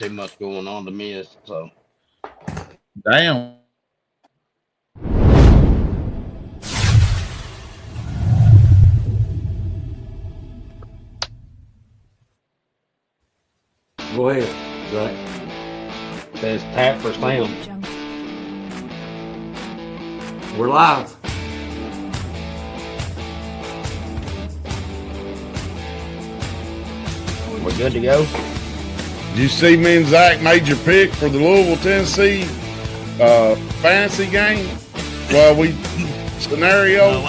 too much going on to miss. So Damn. Go ahead, Zach. says tap for Sam. We're live. We're good to go. Did you see me and Zach made your pick for the Louisville, Tennessee fantasy game? Well, we scenario.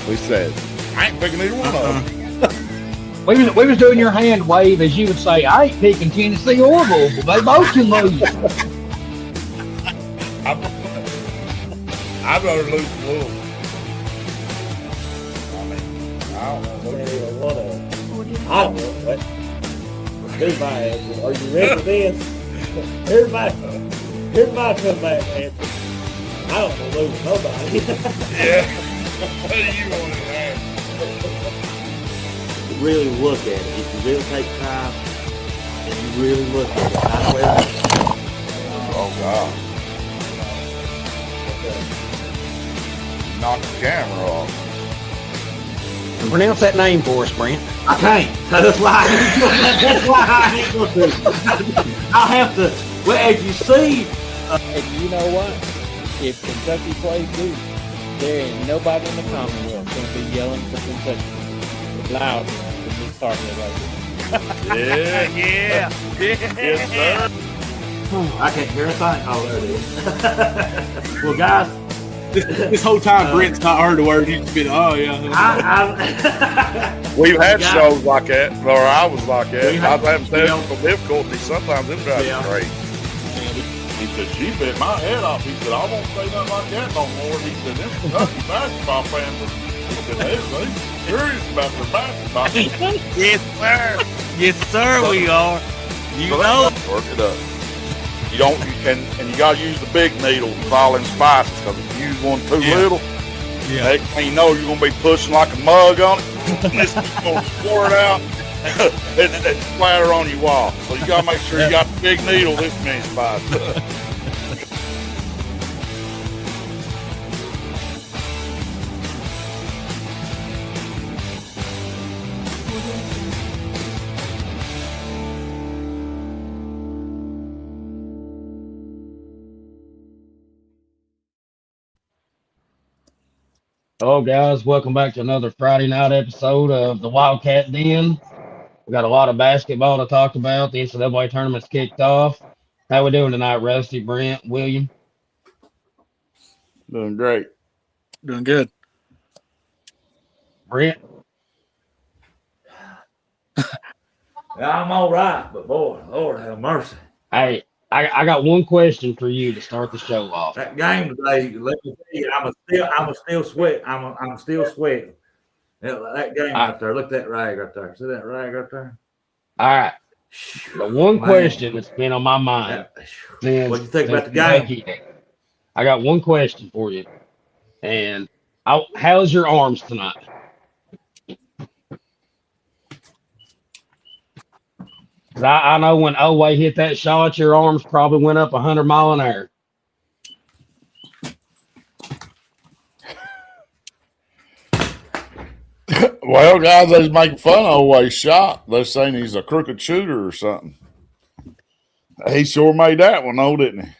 We said, I ain't picking either one of them. We was doing your hand wave as you would say, I ain't picking Tennessee or Louisville. They both can lose. I'd rather lose to Louisville. I don't know. I don't know what. Here's my answer. Are you ready for this? Here's my comeback answer. I don't want to lose nobody. Yeah. What do you want to have? Really look at it. If you really take time and you really look at it, I swear. Oh, God. Knock the camera off. Pronounce that name for us, Brent. I can't. That's why I ain't going to. I'll have to. Well, as you see. And you know what? If Kentucky plays Duke, there ain't nobody in the Commonwealth going to be yelling for Kentucky loud enough to be starting it like Yeah. Yeah. Yes, sir. I can't hear a thing. Oh, there it is. Well, guys. This whole time, Brent's not heard a word. He's just been, oh, yeah. We've had shows like that, or I was like that. I was having Yeah. technical difficulties. Sometimes them drive me crazy. He said, she bit my head off. He said, I won't say nothing like that no more. He said, them Kentucky basketball fans are serious about their basketball. Yes, sir. Yes, sir, we are. You know. Work it up. You don't, and you got to use the big needle to fall in spices, because if you use one too little, next thing you know, you're going to be pushing like a mug on it. And it's just going to pour it out and splatter on your wall. So you got to make sure you got the big needle this many spices. Oh, guys, welcome back to another Friday night episode of the Wildcat Den. We got a lot of basketball to talk about. The NCAA tournament's kicked off. How we doing tonight, Rusty, Brent, William? Doing great. Doing good. Brent? I'm all right, but boy, Lord have mercy. Hey, I got one question for you to start the show off. That game today, let me tell you, I'm still sweating. I'm still sweating. That game right there. Look at that rag right there. See that rag right there? All right. The one question that's been on my mind since What you think about the Kentucky, game? I got one question for you. And how's your arms tonight? Because I know when Oway hit that shot, your arms probably went up 100 miles an hour. Well, guys, they're making fun of Oway's shot. They're saying he's a crooked shooter or something. He sure made that one, though, didn't he?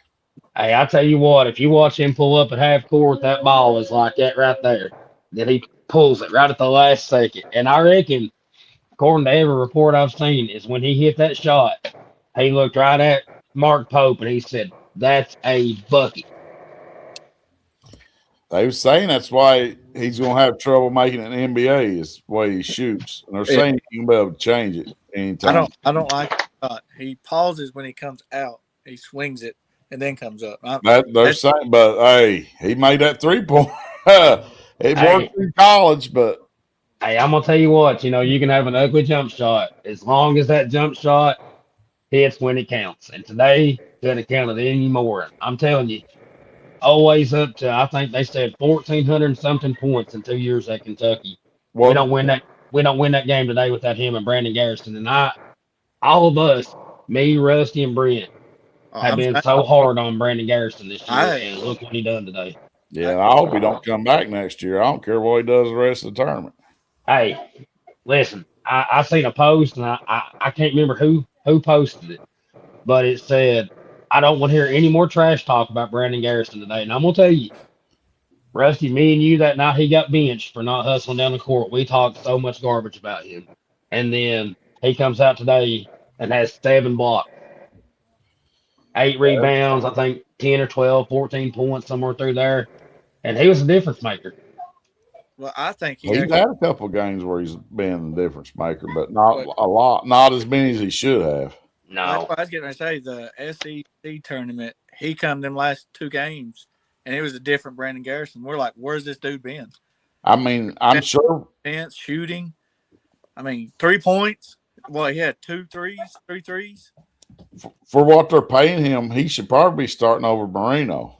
Hey, I tell you what, if you watch him pull up at half court, that ball is like that right there. Then he pulls it right at the last second. And I reckon, according to every report I've seen, is when he hit that shot, he looked right at Mark Pope and he said, that's a bucket. They were saying that's why he's going to have trouble making it in the NBA is the way he shoots. And they're saying he can be able to change it anytime. I don't like it. He pauses when he comes out. He swings it and then comes up. They're saying, but hey, he made that 3-point. It worked in college, but hey, I'm gonna tell you what, you can have an ugly jump shot as long as that jump shot hits when it counts. And today didn't count it anymore. I'm telling you, always up to I think they said 1,400 and something points in 2 years at Kentucky. well, We don't win that game today without him and Brandon Garrison. And all of us, me, Rusty, and Brent, have I'm been saying, so hard on Brandon Garrison this year, I and look what he done today. Yeah, I hope he don't come back next year. I don't care what he does the rest of the tournament. Hey, listen, I seen a post, and I can't remember who posted it, but it said, I don't want to hear any more trash talk about Brandon Garrison today. And I'm gonna tell you, Rusty, me and you that night he got benched for not hustling down the court. We talked so much garbage about him. And then he comes out today and has 7 blocks, 8 rebounds, I think 10 or 12, 14 points, somewhere through there. And he was a difference maker. well, I think he He's actually, had a couple of games where he's been a difference maker, but not a lot, not as many as he should have. No. that's what I was getting ready to say. The SEC tournament, he come them last 2 games, and it was a different Brandon Garrison. We're like, where's this dude been? I mean, I'm sure Defense, shooting. I mean, 3 points. Well, he had 3 threes. for what they're paying him, he should probably be starting over Marino.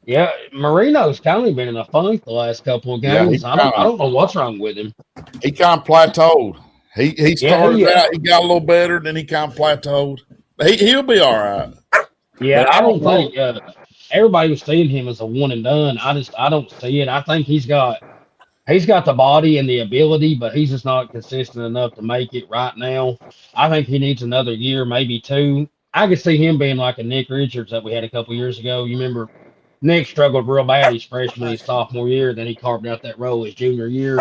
Yeah, Marino's kind of been in a funk the last couple of Yeah, games. I don't know what's wrong with him. He kind of plateaued. He started Yeah. out, he got a little better, then he kind of plateaued. He'll be all right. Yeah, But I don't think everybody was seeing him as a one and done. I don't see it. I think he's got the body and the ability, but he's just not consistent enough to make it right now. I think he needs another year, maybe 2. I could see him being like a Nick Richards that we had a couple years ago. You remember Nick struggled real bad his freshman, his sophomore year, then he carved out that role his junior year.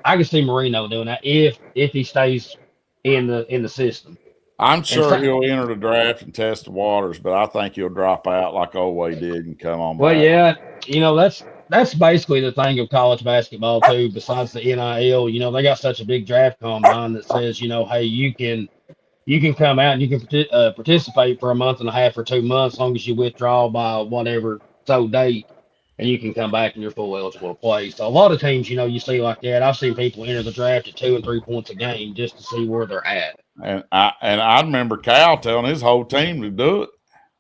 I could see Marino doing that if he stays in the system. I'm sure he'll enter the draft and test the waters, but I think he'll drop out like Oway did and come on Well, back. yeah, that's basically the thing of college basketball too. Besides the NIL, they got such a big draft combine that says, hey, you can come out and you can participate for a month and a half or 2 months, as long as you withdraw by whatever date, and you can come back and you're full eligible to play. So a lot of teams, you see like that. I've seen people enter the draft at 2 and 3 points a game just to see where they're at. And I remember Cal telling his whole team to do it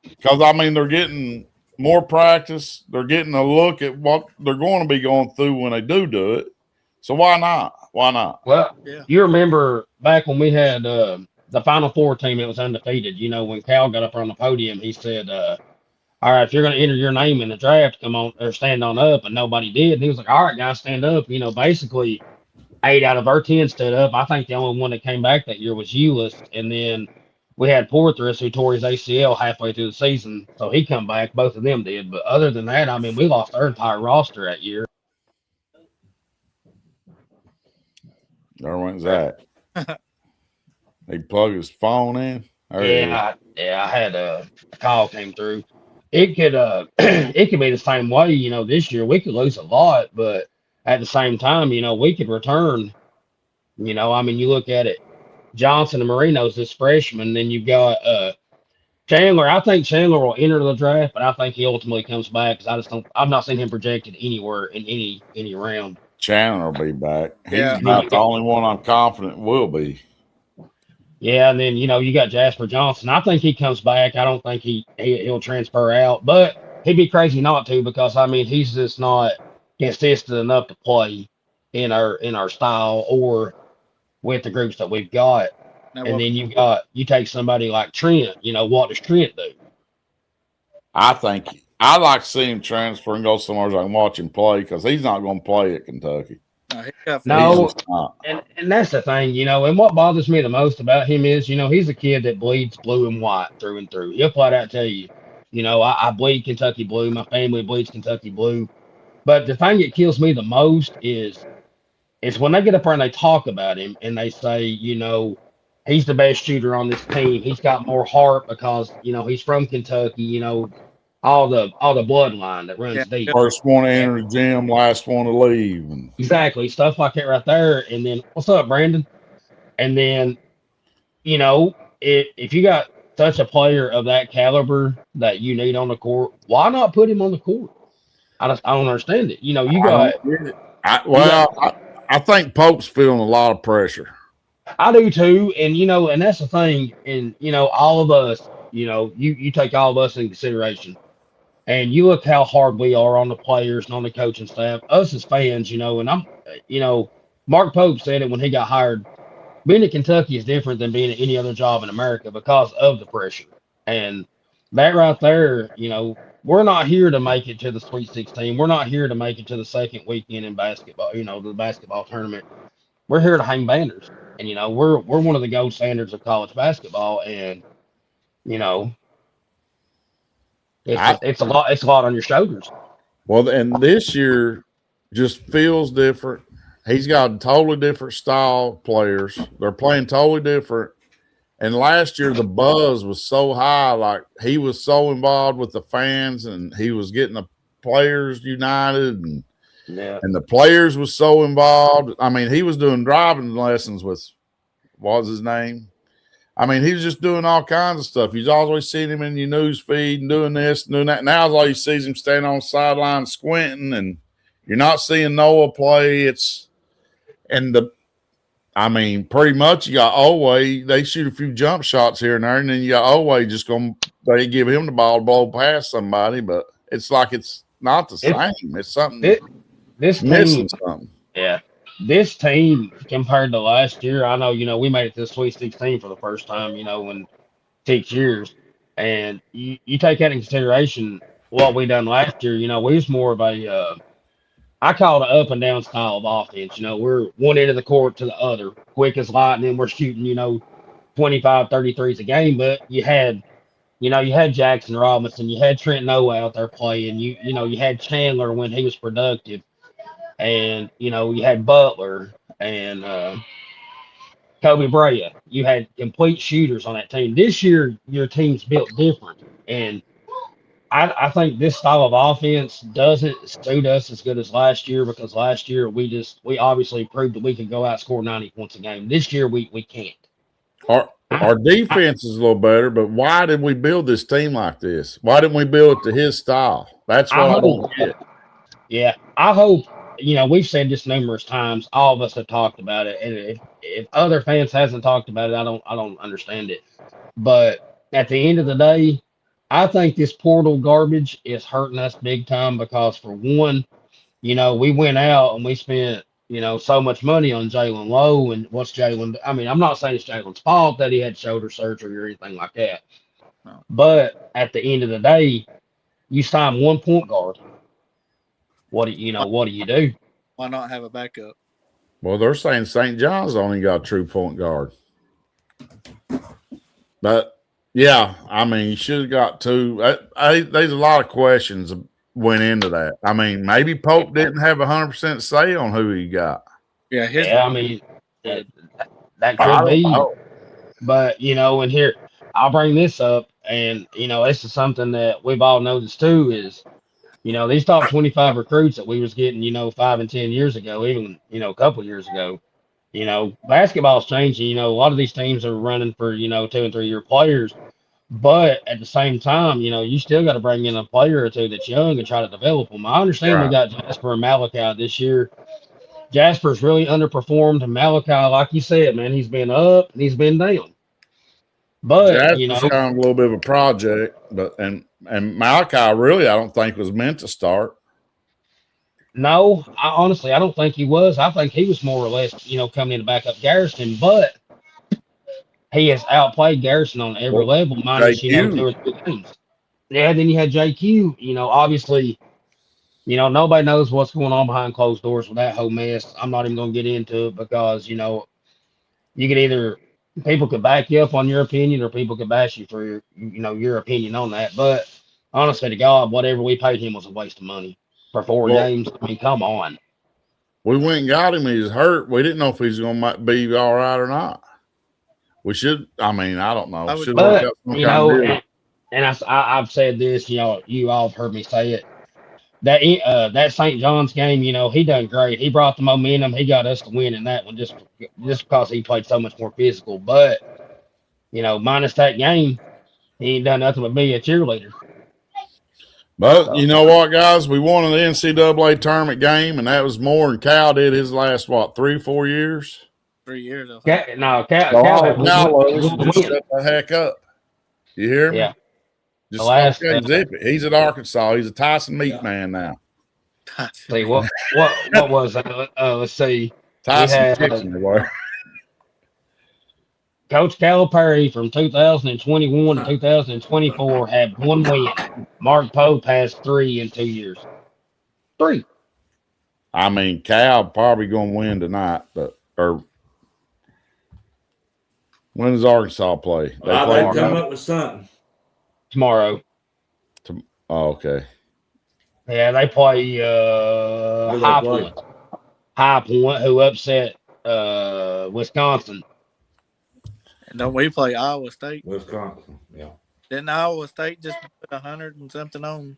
because they're getting more practice. They're getting a look at what they're going to be going through when they do it. So why not? Why not? Well, You remember back when we had the Final Four team that was undefeated. When Cal got up on the podium, he said, all right, if you're going to enter your name in the draft, come on or stand on up. And nobody did. And he was like, all right, guys, stand up. Basically 8 out of our 10 stood up. I think the only one that came back that year was Euless. And then we had Porthras who tore his ACL halfway through the season. So he come back. Both of them did. But other than that, we lost our entire roster that year. There went Zach. He plugged his phone in. I had a call came through. It could it could be the same way, this year we could lose a lot, but at the same time, we could return. You look at it, Johnson and Marino's this freshman, then you've got Chandler. I think Chandler will enter the draft, but I think he ultimately comes back because I've not seen him projected anywhere in any round. Chandler will be back. He's not the only one I'm confident will be. Yeah, and then you got Jasper Johnson. I think he comes back. I don't think he'll transfer out, but he'd be crazy not to because he's just not consistent enough to play in our style or with the groups that we've got. And then you take somebody like Trent. What does Trent do? I think I'd like to see him transfer and go somewhere so I can watch him play because he's not going to play at Kentucky. No, and that's the thing, and what bothers me the most about him is, he's a kid that bleeds blue and white through and through. He'll flat out tell you, I bleed Kentucky blue. My family bleeds Kentucky blue. But the thing that kills me the most is when they get up there and they talk about him and they say, he's the best shooter on this team. He's got more heart because, he's from Kentucky, all the bloodline that runs deep. First one to enter the gym, last one to leave. Exactly. Stuff like that right there. And then, what's up, Brandon? And then, if you got such a player of that caliber that you need on the court, why not put him on the court? I don't understand it. I think Pope's feeling a lot of pressure. I do too. And, and that's the thing. And, all of us, you take all of us in consideration. And you look how hard we are on the players and on the coaching staff, us as fans, and Mark Pope said it when he got hired being at Kentucky is different than being at any other job in America because of the pressure. And that right there, we're not here to make it to the Sweet 16. We're not here to make it to the second weekend in basketball, the basketball tournament. We're here to hang banners. And we're one of the gold standards of college basketball. And you know, it's a lot on your shoulders. Well, and this year just feels different. He's got a totally different style of players. They're playing totally different. And last year the buzz was so high, like he was so involved with the fans, and he was getting the players united, and the players was so involved. I mean, he was doing driving lessons with what was his name? I mean, he was just doing all kinds of stuff. You've always seen him in your news feed and doing this and doing that. Now all you see is him standing on the sideline squinting, and you're not seeing Noah play. Pretty much you got Oway. They shoot a few jump shots here and there, and then you got Oway just they give him the ball to blow past somebody, but it's like it's not the same. It's something this missing team, something. Yeah. This team compared to last year, I know, we made it to the Sweet 16 for the first time, in 6 years. And you take that in consideration, what we done last year, we was more of I call it an up and down style of offense. We're one end of the court to the other, quick as lightning. We're shooting, 25, 33s a game, but you had Jackson Robinson, you had Trent Noah out there playing, you had Chandler when he was productive. And you had Butler and Kobe Bryant. You had complete shooters on that team. This year, your team's built different, and I think this style of offense doesn't suit us as good as last year, because last year we obviously proved that we could go outscore 90 points a game. This year we can't. Our defense is a little better, but why did we build this team like this? Why didn't we build it to his style? That's what I don't get. Yeah, I hope. We've said this numerous times. All of us have talked about it, and if other fans hasn't talked about it, I don't understand it. But at the end of the day, I think this portal garbage is hurting us big time, because for one, we went out and we spent so much money on Jalen Lowe, and what's Jalen? I mean, I'm not saying it's Jalen's fault that he had shoulder surgery or anything like that, but at the end of the day, you sign one point guard. What do you do? Why not have a backup? Well, they're saying St. John's only got a true point guard. But, yeah, I mean, you should have got two. There's a lot of questions went into that. I mean, maybe Pope didn't have 100% say on who he got. Yeah, I mean, that could be. But, and here, I'll bring this up, and, this is something that we've all noticed too, is these top 25 recruits that we was getting, 5 and 10 years ago, even, a couple years ago, basketball's changing. A lot of these teams are running for, 2 and 3 year players. But at the same time, you still got to bring in a player or two that's young and try to develop them. I understand we got Jasper and Malachi this year. Jasper's really underperformed. And Malachi, like you said, man, he's been up and he's been down. But Jasper's kind of a little bit of a project, but and Malachi really, I don't think was meant to start. No, honestly, I don't think he was. I think he was more or less, coming in to back up Garrison, but he has outplayed Garrison on every level, minus, 2 or 3 games. Yeah, then you had JQ, obviously, nobody knows what's going on behind closed doors with that whole mess. I'm not even going to get into it, because, you could either, people could back you up on your opinion, or people could bash you for your opinion on that. But honestly to God, whatever we paid him was a waste of money for 4 games. I mean, come on. We went and got him. He was hurt. We didn't know if he's going to be all right or not. We should. I mean, I don't know. I've said this. You all have heard me say it. That St. John's game, he done great. He brought the momentum. He got us to win in that one, just because he played so much more physical. But minus that game, he ain't done nothing but be a cheerleader. But you know what, guys? We won an NCAA tournament game, and that was more than Cal did his last 3, 4 years. 3 years. Cal just shut the heck up. You hear me? Yeah. Just zip it. He's at Arkansas. He's a Tyson meat man now. See what was that? Let's see. Tyson Kitchen. Coach Calipari from 2021 to 2024 had 1 win. Mark Pope has 3 in 2 years. 3. I mean, Cal probably going to win tonight, or when does Arkansas play? They play come up with something tomorrow. Oh, okay. Yeah, they play High Point. High Point, who upset Wisconsin. And don't we play Iowa State? Wisconsin, yeah. Didn't Iowa State just put 100 and something on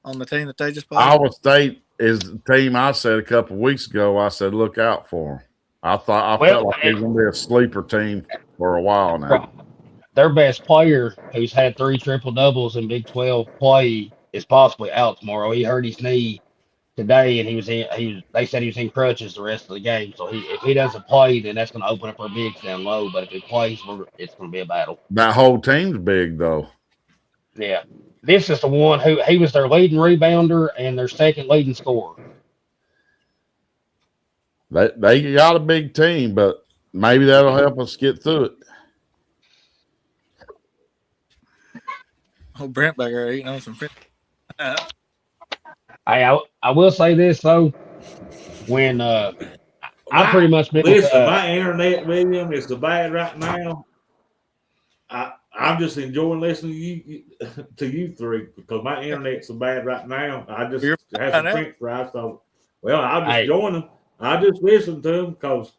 the team that they just played? Iowa State is the team I said a couple of weeks ago. I said, look out for them. I felt like they were going to be a sleeper team for a while now. Their best player, who's had 3 triple doubles in Big 12 play, is possibly out tomorrow. He hurt his knee today, and they said he was in crutches the rest of the game. So if he doesn't play, then that's going to open up our bigs down low. But if he plays, it's going to be a battle. That whole team's big, though. Yeah. This is the one who he was their leading rebounder and their second leading scorer. They got a big team, but maybe that'll help us get through it. Oh, Brent back there eating on some fish. I will say this though, when I pretty much been my internet, William, is so bad right now. I'm just enjoying listening to you three because my internet's so bad right now. I just have some French fries. So, I'll just join them. I just listen to them because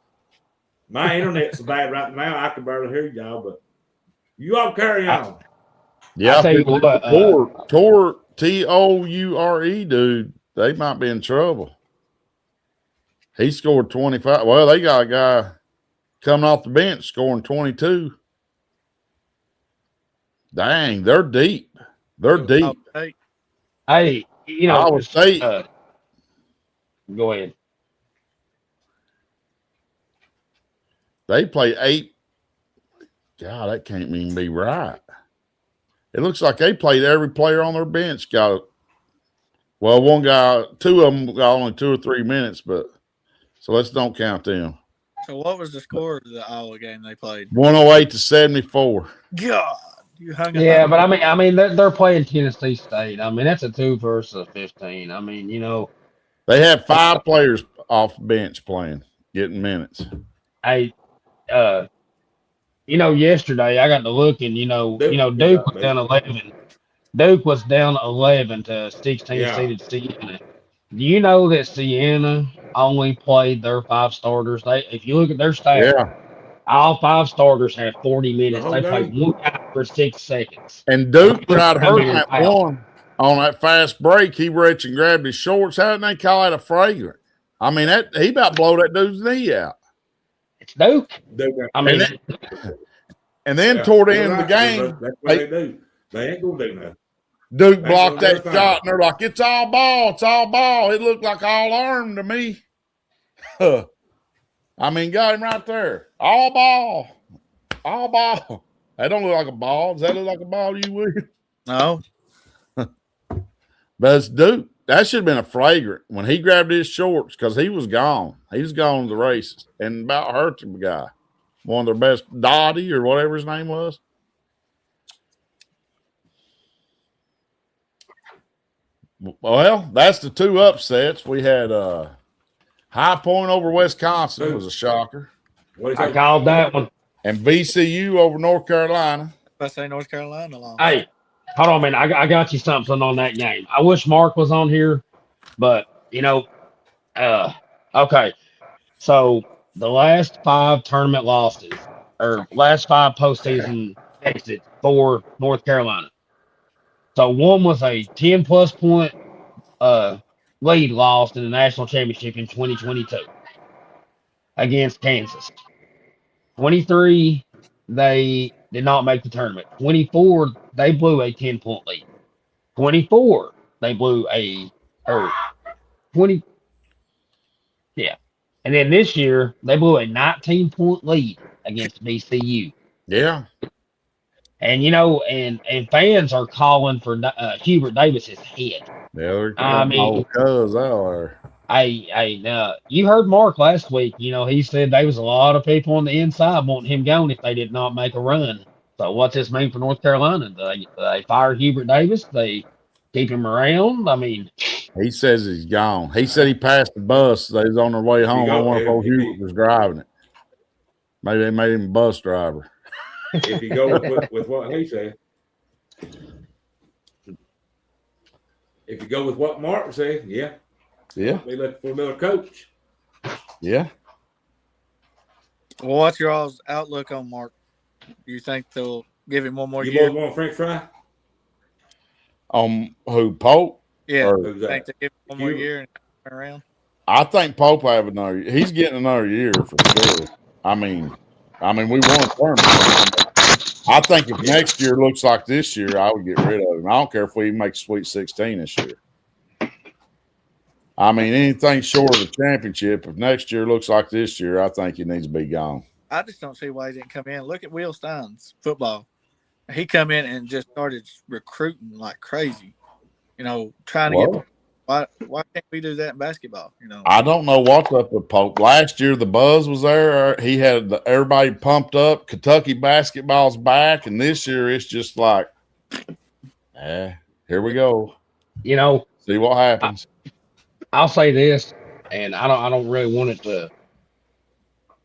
my internet's so bad right now. I can barely hear y'all, but you all carry on. Yeah, Toure, Toure, dude, they might be in trouble. He scored 25. Well, they got a guy coming off the bench scoring 22. Dang, they're deep. They're deep. Hey, Iowa State. Go ahead. They play 8. God, that can't even be right. It looks like they played every player on their bench. One guy, 2 of them got only 2 or 3 minutes, but so let's don't count them. So what was the score of the Iowa game they played? 108-74. God, you hung. Yeah, but I mean, they're playing Tennessee State. I mean, that's a 2 versus 15. I mean, they had 5 players off the bench playing, getting minutes. Hey, yesterday I got to looking. Duke was down 11. Duke was down 11 to 16 seeded Siena. Do you know that Siena only played their 5 starters? If you look at their stats, all 5 starters had 40 minutes. They played 1 guy for 6 seconds. And Duke tried hurting that one on that fast break. He reached and grabbed his shorts. How did they call that a flagrant? I mean, he about blow that dude's knee out. It's Duke. I mean, and then toward the end of the game, that's what they do. They ain't gonna do nothing. Duke blocked that shot, and they're like, "It's all ball. It's all ball." It looked like all arm to me. I mean, got him right there. All ball. All ball. That don't look like a ball. Does that look like a ball to you, William? No. But it's Duke. That should have been a flagrant when he grabbed his shorts because he was gone. He was gone to the races and about hurt the guy. One of their best, Dottie or whatever his name was. Well, that's the 2 upsets. We had High Point over Wisconsin was a shocker. I called that one. And VCU over North Carolina. I say North Carolina long. Hey, hold on a minute. I got you something on that game. I wish Mark was on here, but okay. So the last 5 tournament losses, or last 5 postseason exits for North Carolina. So one was a 10-plus point lead lost in the national championship in 2022 against Kansas. 23, they did not make the tournament. 24, they blew a 10-point lead. 24, they blew 20. Yeah. And then this year, they blew a 19-point lead against VCU. Yeah. And, and fans are calling for Hubert Davis's head. Yeah, they're calling You heard Mark last week. He said there was a lot of people on the inside wanting him gone if they did not make a run. So what's this mean for North Carolina? They fire Hubert Davis? They keep him around? I mean, he says he's gone. He said he passed the bus. They was on their way home. I wonder if old Hubert was driving it. Maybe they made him a bus driver. If you go with what he said. If you go with what Mark said, yeah. Yeah. They looking for another coach. Yeah. Well, what's your all's outlook on Mark? Do you think they'll give him one more You year? boys want French fry? Who, Pope? Yeah. Or, Think they give him one more year and turn around? I think Pope will have another. He's getting another year for sure. I mean, we won a tournament. I think if next year looks like this year, I would get rid of him. I don't care if we make Sweet 16 this year. I mean, anything short of the championship, if next year looks like this year, I think he needs to be gone. I just don't see why he didn't come in. Look at Will Stein's football. He come in and just started recruiting like crazy. Trying to get. Why can't we do that in basketball? I don't know what's up with Pope. Last year the buzz was there. He had everybody pumped up. Kentucky basketball's back, and this year it's just like, here we go. See what happens. I'll say this, and I don't really want it to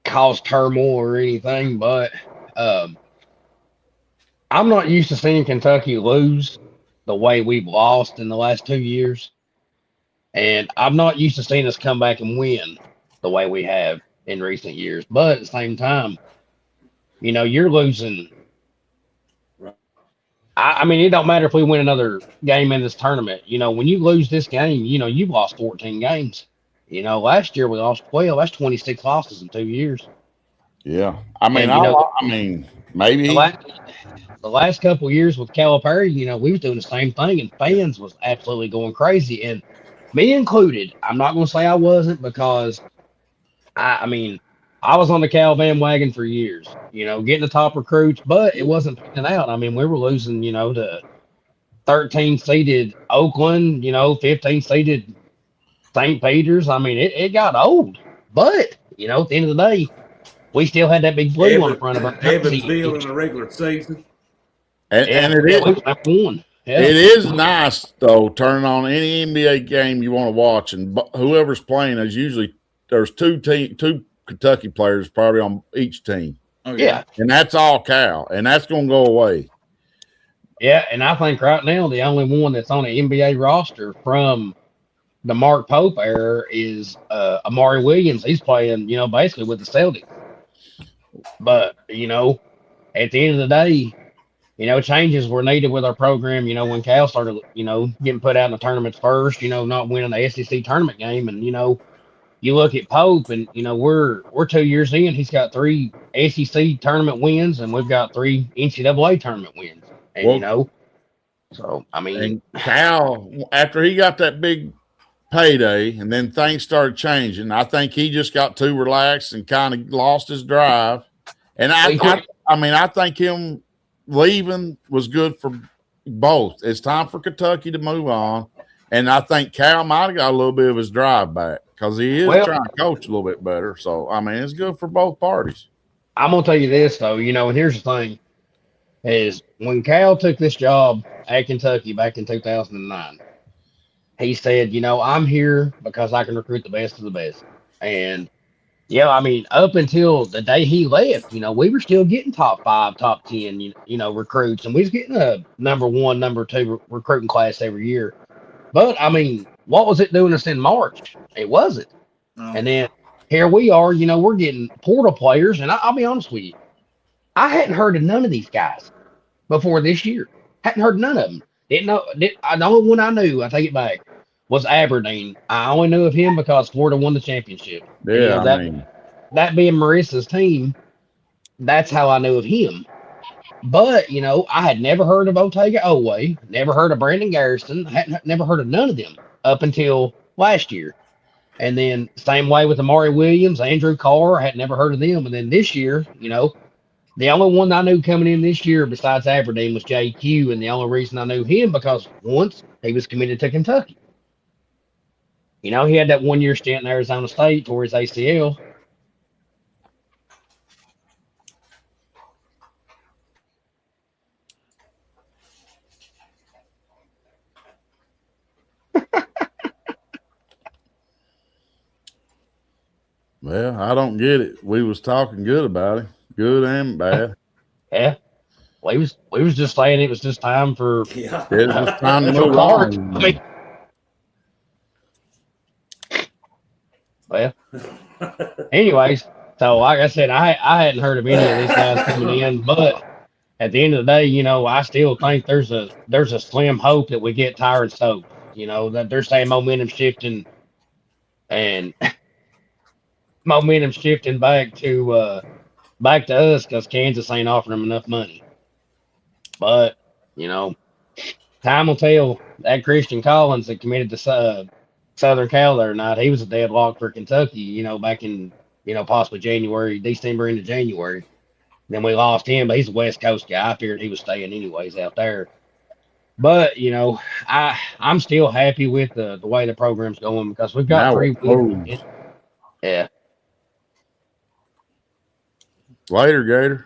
cause turmoil or anything, but I'm not used to seeing Kentucky lose the way we've lost in the last 2 years. And I'm not used to seeing us come back and win the way we have in recent years. But at the same time, you're losing. I mean, it don't matter if we win another game in this tournament. When you lose this game, you've lost 14 games. Last year we lost 12. That's 26 losses in 2 years. Yeah. I mean, maybe. The last couple of years with Calipari, we was doing the same thing, and fans was absolutely going crazy. And me included, I'm not going to say I wasn't, because I was on the Cal bandwagon for years, getting the top recruits, but it wasn't picking out. I mean, we were losing, to 13 seeded Oakland, 15 seeded St. Peter's. I mean, it got old, but at the end of the day, we still had that big blue on the front of our Evansville in the regular season. And it is. Yeah. It is nice, though, turning on any NBA game you want to watch, and whoever's playing is usually there's two Kentucky players probably on each team. Oh, yeah. And that's all Cal, and that's going to go away. Yeah, and I think right now the only one that's on an NBA roster from the Mark Pope era is Amari Williams. He's playing, basically with the Celtics. But, at the end of the day, changes were needed with our program, when Cal started, getting put out in the tournaments first, not winning the SEC tournament game. And, you look at Pope and, we're 2 years in, he's got 3 SEC tournament wins and we've got 3 NCAA tournament wins. And, so, I mean. And Cal, after he got that big payday and then things started changing, I think he just got too relaxed and kind of lost his drive. And I think him leaving was good for both. It's time for Kentucky to move on, and I think Cal might have got a little bit of his drive back because he is trying to coach a little bit better. So, I mean, it's good for both parties. I'm going to tell you this, though, and here's the thing, is when Cal took this job at Kentucky back in 2009, he said, I'm here because I can recruit the best of the best. And up until the day he left, we were still getting top 5, top 10, recruits, and we was getting a number 1, number 2 recruiting class every year. But what was it doing us in March? It wasn't. Oh. And then here we are, we're getting portal players, and I'll be honest with you, I hadn't heard of none of these guys before this year. Hadn't heard none of them. The only one I knew, I take it back, was Aberdeen. I only knew of him because Florida won the championship. Yeah, that being Marissa's team, that's how I knew of him. But, I had never heard of Otega Oweh, never heard of Brandon Garrison, never heard of none of them up until last year. And then same way with Amari Williams, Andrew Carr, I had never heard of them. And then this year, the only one I knew coming in this year besides Aberdeen was JQ, and the only reason I knew him because once he was committed to Kentucky. You know, he had that 1 year stint in Arizona State toward his ACL. Well, I don't get it. We was talking good about him, good and bad. Yeah. We was just saying it was just time for Yeah. It's just time to for move Clark. on. I mean, well, anyways, so like I said, I hadn't heard of any of these guys coming in, but at the end of the day, you know, I still think there's a slim hope that we get Tyron Stokes. You know, that they're saying momentum shifting and momentum shifting back to us because Kansas ain't offering them enough money. But you know, time will tell. That Christian Collins that committed to Southern Cal there night, he was a deadlock for Kentucky. You know, back in possibly January, December into January. Then we lost him, but he's a West Coast guy. I figured he was staying anyways out there. But you know, I'm still happy with the way the program's going because we've got Now three it wins. moves. Yeah, Later, Gator.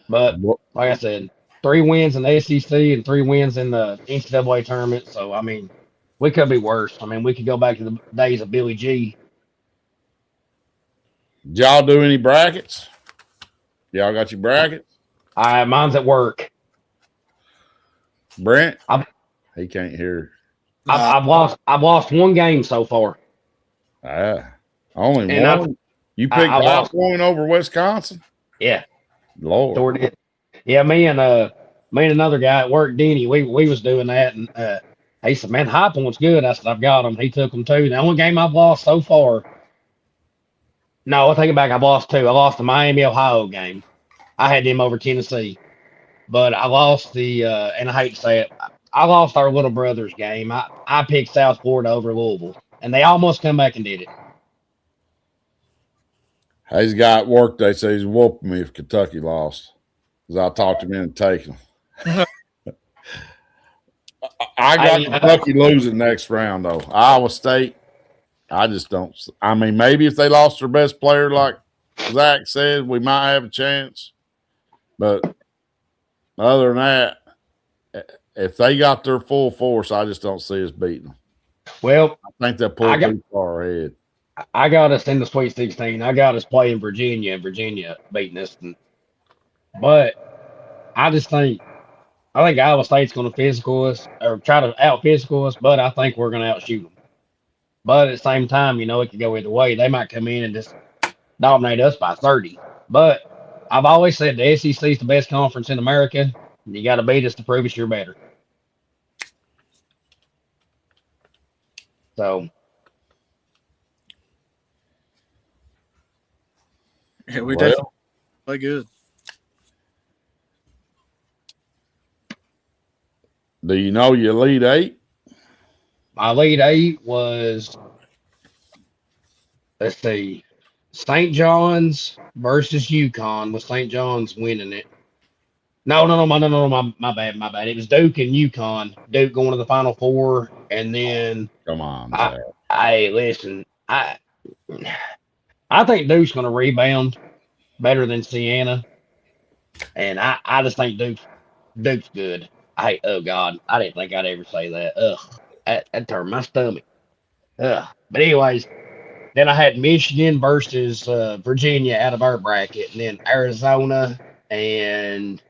but like I said, 3 wins in the SEC and 3 wins in the NCAA tournament. So I mean, we could be worse. I mean, we could go back to the days of Billy G. Did y'all do any brackets? Y'all got your brackets? Mine's at work. Brent? I've- He can't hear. I've lost one game so far. Only And one? You picked I High lost. Point over Wisconsin? Yeah, Lord. sure did. Yeah, me and another guy at work, Denny, we was doing that, and he said, "Man, High Point's good." I said, "I've got him." He took them too. The only game I've lost so far. No, I take it back. I've lost two. I lost the Miami Ohio game. I had them over Tennessee, but I lost and I hate to say it, I lost our little brother's game. I picked South Florida over Louisville, and they almost come back and did it. He's got work. They say he's whooping me if Kentucky lost. Because I talked him into taking them. I got Kentucky losing next round, though. Iowa State, I just don't. I mean, maybe if they lost their best player, like Zach said, we might have a chance. But other than that, if they got their full force, I just don't see us beating them. Well, I think they'll pull too far ahead. I got us in the Sweet 16. I got us playing Virginia, and Virginia beating us. But I think Iowa State's going to physical us or try to out physical us, but I think we're going to outshoot them. But at the same time, you know, it could go either way. They might come in and just dominate us by 30. But I've always said the SEC is the best conference in America. You got to beat us to prove us you're better. So. Yeah, we definitely play good. Do you know your Elite Eight? My Elite Eight was, let's see, St. John's versus UConn, with St. John's winning it. No, my bad. It was Duke and UConn. Duke going to the Final Four, and then Come on, Zach. Listen, I think Duke's going to rebound better than Siena, and I just think Duke's good. Oh God, I didn't think I'd ever say that. Ugh, that turned my stomach. Ugh. But anyways, then I had Michigan versus Virginia out of our bracket, and then Arizona and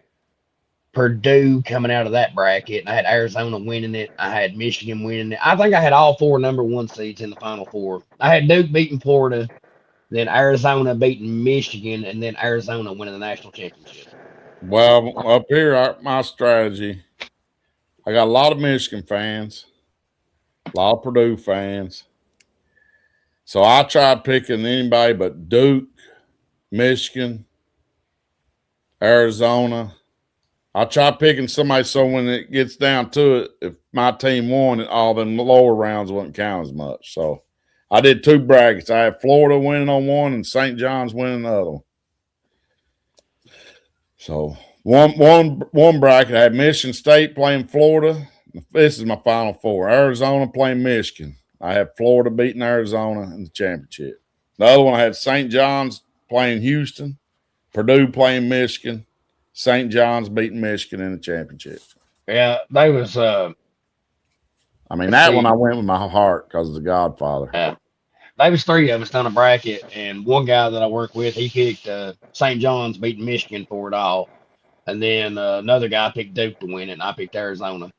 Purdue coming out of that bracket. And I had Arizona winning it. I had Michigan winning it. I think I had all 4 number 1 seeds in the Final Four. I had Duke beating Florida, then Arizona beating Michigan, and then Arizona winning the national championship. Well, up here, my strategy, I got a lot of Michigan fans, a lot of Purdue fans. So I tried picking anybody but Duke, Michigan, Arizona. I try picking somebody so when it gets down to it, if my team won, all them lower rounds wouldn't count as much. So I did 2 brackets. I had Florida winning on one and St. John's winning the other one. So One bracket I had Michigan State playing Florida. This is my final four. Arizona playing Michigan. I had Florida beating Arizona in the championship. The other one I had St. John's playing Houston, Purdue playing Michigan, St. John's beating Michigan in the championship. Yeah, they was. I mean, that one I went with my heart because of the Godfather. Yeah, there was three of us on a bracket, and one guy that I work with, he picked St. John's beating Michigan for it all, and then another guy picked Duke to win it, and I picked Arizona.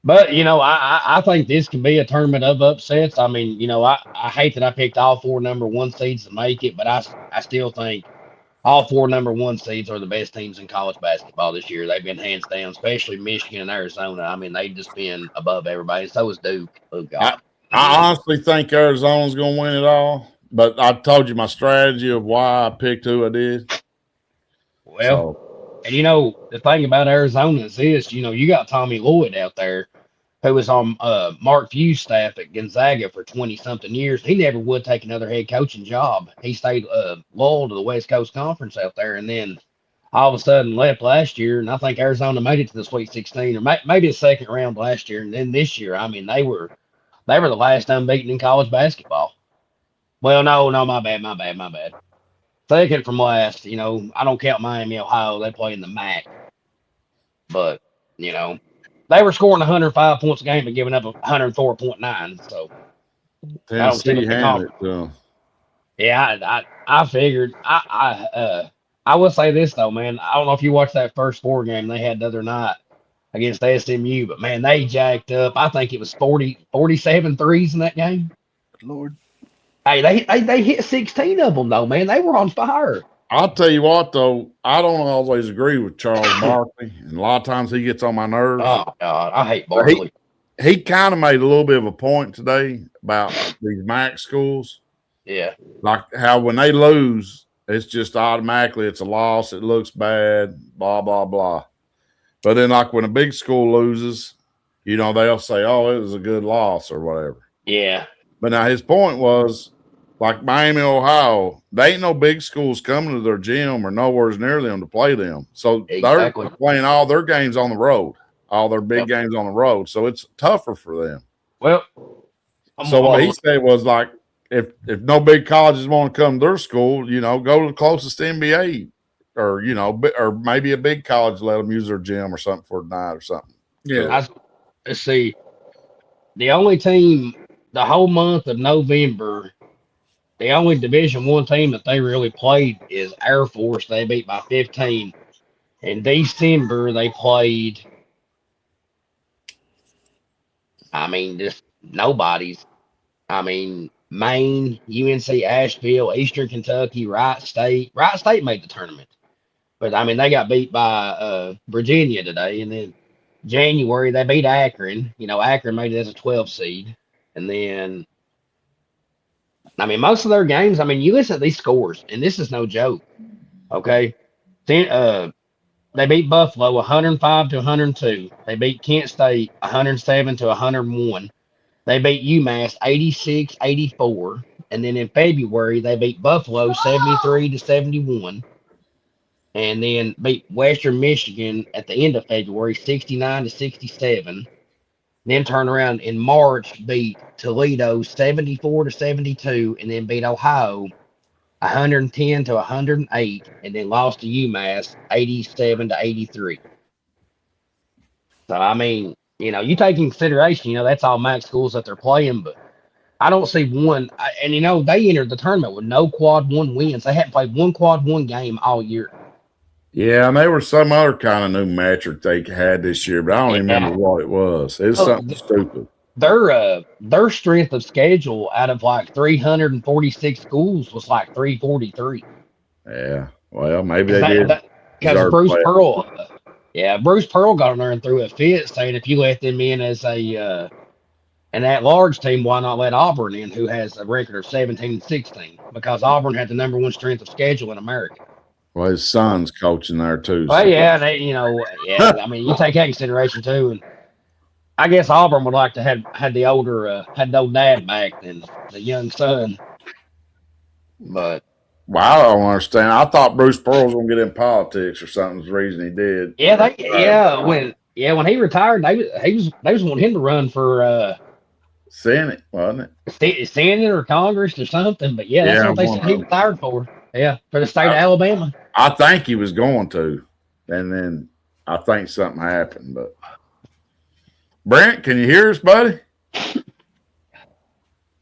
But I think this can be a tournament of upsets. I mean, I hate that I picked all four number one seeds to make it, but I still think all four number one seeds are the best teams in college basketball this year. They've been hands down, especially Michigan and Arizona. I mean, they've just been above everybody. So is Duke. Oh God. I honestly think Arizona's going to win it all, but I told you my strategy of why I picked who I did. Well, and the thing about Arizona is this, you got Tommy Lloyd out there who was on Mark Few's staff at Gonzaga for 20-something years. He never would take another head coaching job. He stayed loyal to the West Coast Conference out there, and then all of a sudden left last year, and I think Arizona made it to the Sweet 16 or maybe the second round last year, and then this year, I mean, they were the last unbeaten in college basketball. Well, no, my bad. Second from last, I don't count Miami, Ohio. They play in the MAC. But, they were scoring 105 points a game and giving up 104.9. So, Tennessee handed it to them. Yeah, I figured. I will say this, though, man. I don't know if you watched that first four game they had the other night against SMU, but, man, they jacked up. I think it was 47 threes in that game. Good Lord. Hey, they hit 16 of them, though, man. They were on fire. I'll tell you what, though, I don't always agree with Charles Barkley, and a lot of times he gets on my nerves. Oh, God, I hate Barkley. He kind of made a little bit of a point today about these MAC schools. Yeah. Like how when they lose, it's just automatically it's a loss. It looks bad, blah, blah, blah. But then, like when a big school loses, they'll say, oh, it was a good loss or whatever. Yeah. But now his point was, like Miami, Ohio, they ain't no big schools coming to their gym or nowhere near them to play them. So They're playing all their games on the road, all their big games on the road. So it's tougher for them. Well, what he said was like, if no big colleges want to come to their school, go to the closest NBA or, or maybe a big college, let them use their gym or something for a night or something. Yeah. Let's see. The only team the whole month of November, the only Division I team that they really played is Air Force. They beat by 15. In December, they played, just nobody's. Maine, UNC Asheville, Eastern Kentucky, Wright State. Wright State made the tournament. But, they got beat by Virginia today. And then January, they beat Akron. Akron made it as a 12 seed. And then, most of their games, you listen to these scores, and this is no joke. Okay. Then, they beat Buffalo 105-102. They beat Kent State 107-101. They beat UMass 86-84. And then in February, they beat Buffalo 73-71. And then beat Western Michigan at the end of February 69-67. Then turn around in March, beat Toledo 74-72, and then beat Ohio 110-108, and then lost to UMass 87-83. So you take in consideration, that's all MAC schools that they're playing, but I don't see one. And they entered the tournament with no quad one wins. They hadn't played one quad one game all year. Yeah, and there was some other kind of new metric they had this year, but I don't remember what it was. It was something stupid. Their strength of schedule out of like 346 schools was like 343. Yeah, well, maybe they did. Because Bruce Pearl, Bruce Pearl got on there and threw a fit saying if you let them in as an at-large team, why not let Auburn in, who has a record of 17-16? Because Auburn had the number one strength of schedule in America. Well, his son's coaching there too. Well, so. You take that consideration too, and I guess Auburn would like to had the old dad back than the young son. But Well, I don't understand. I thought Bruce Pearl was going to get in politics or something. Was the reason he did. Yeah, when he retired, they was wanting him to run for Senate, wasn't it? Senate or Congress or something. But yeah, that's what they said he retired for. Yeah, for the state of Alabama. I think he was going to, and then I think something happened. But Brent, can you hear us, buddy?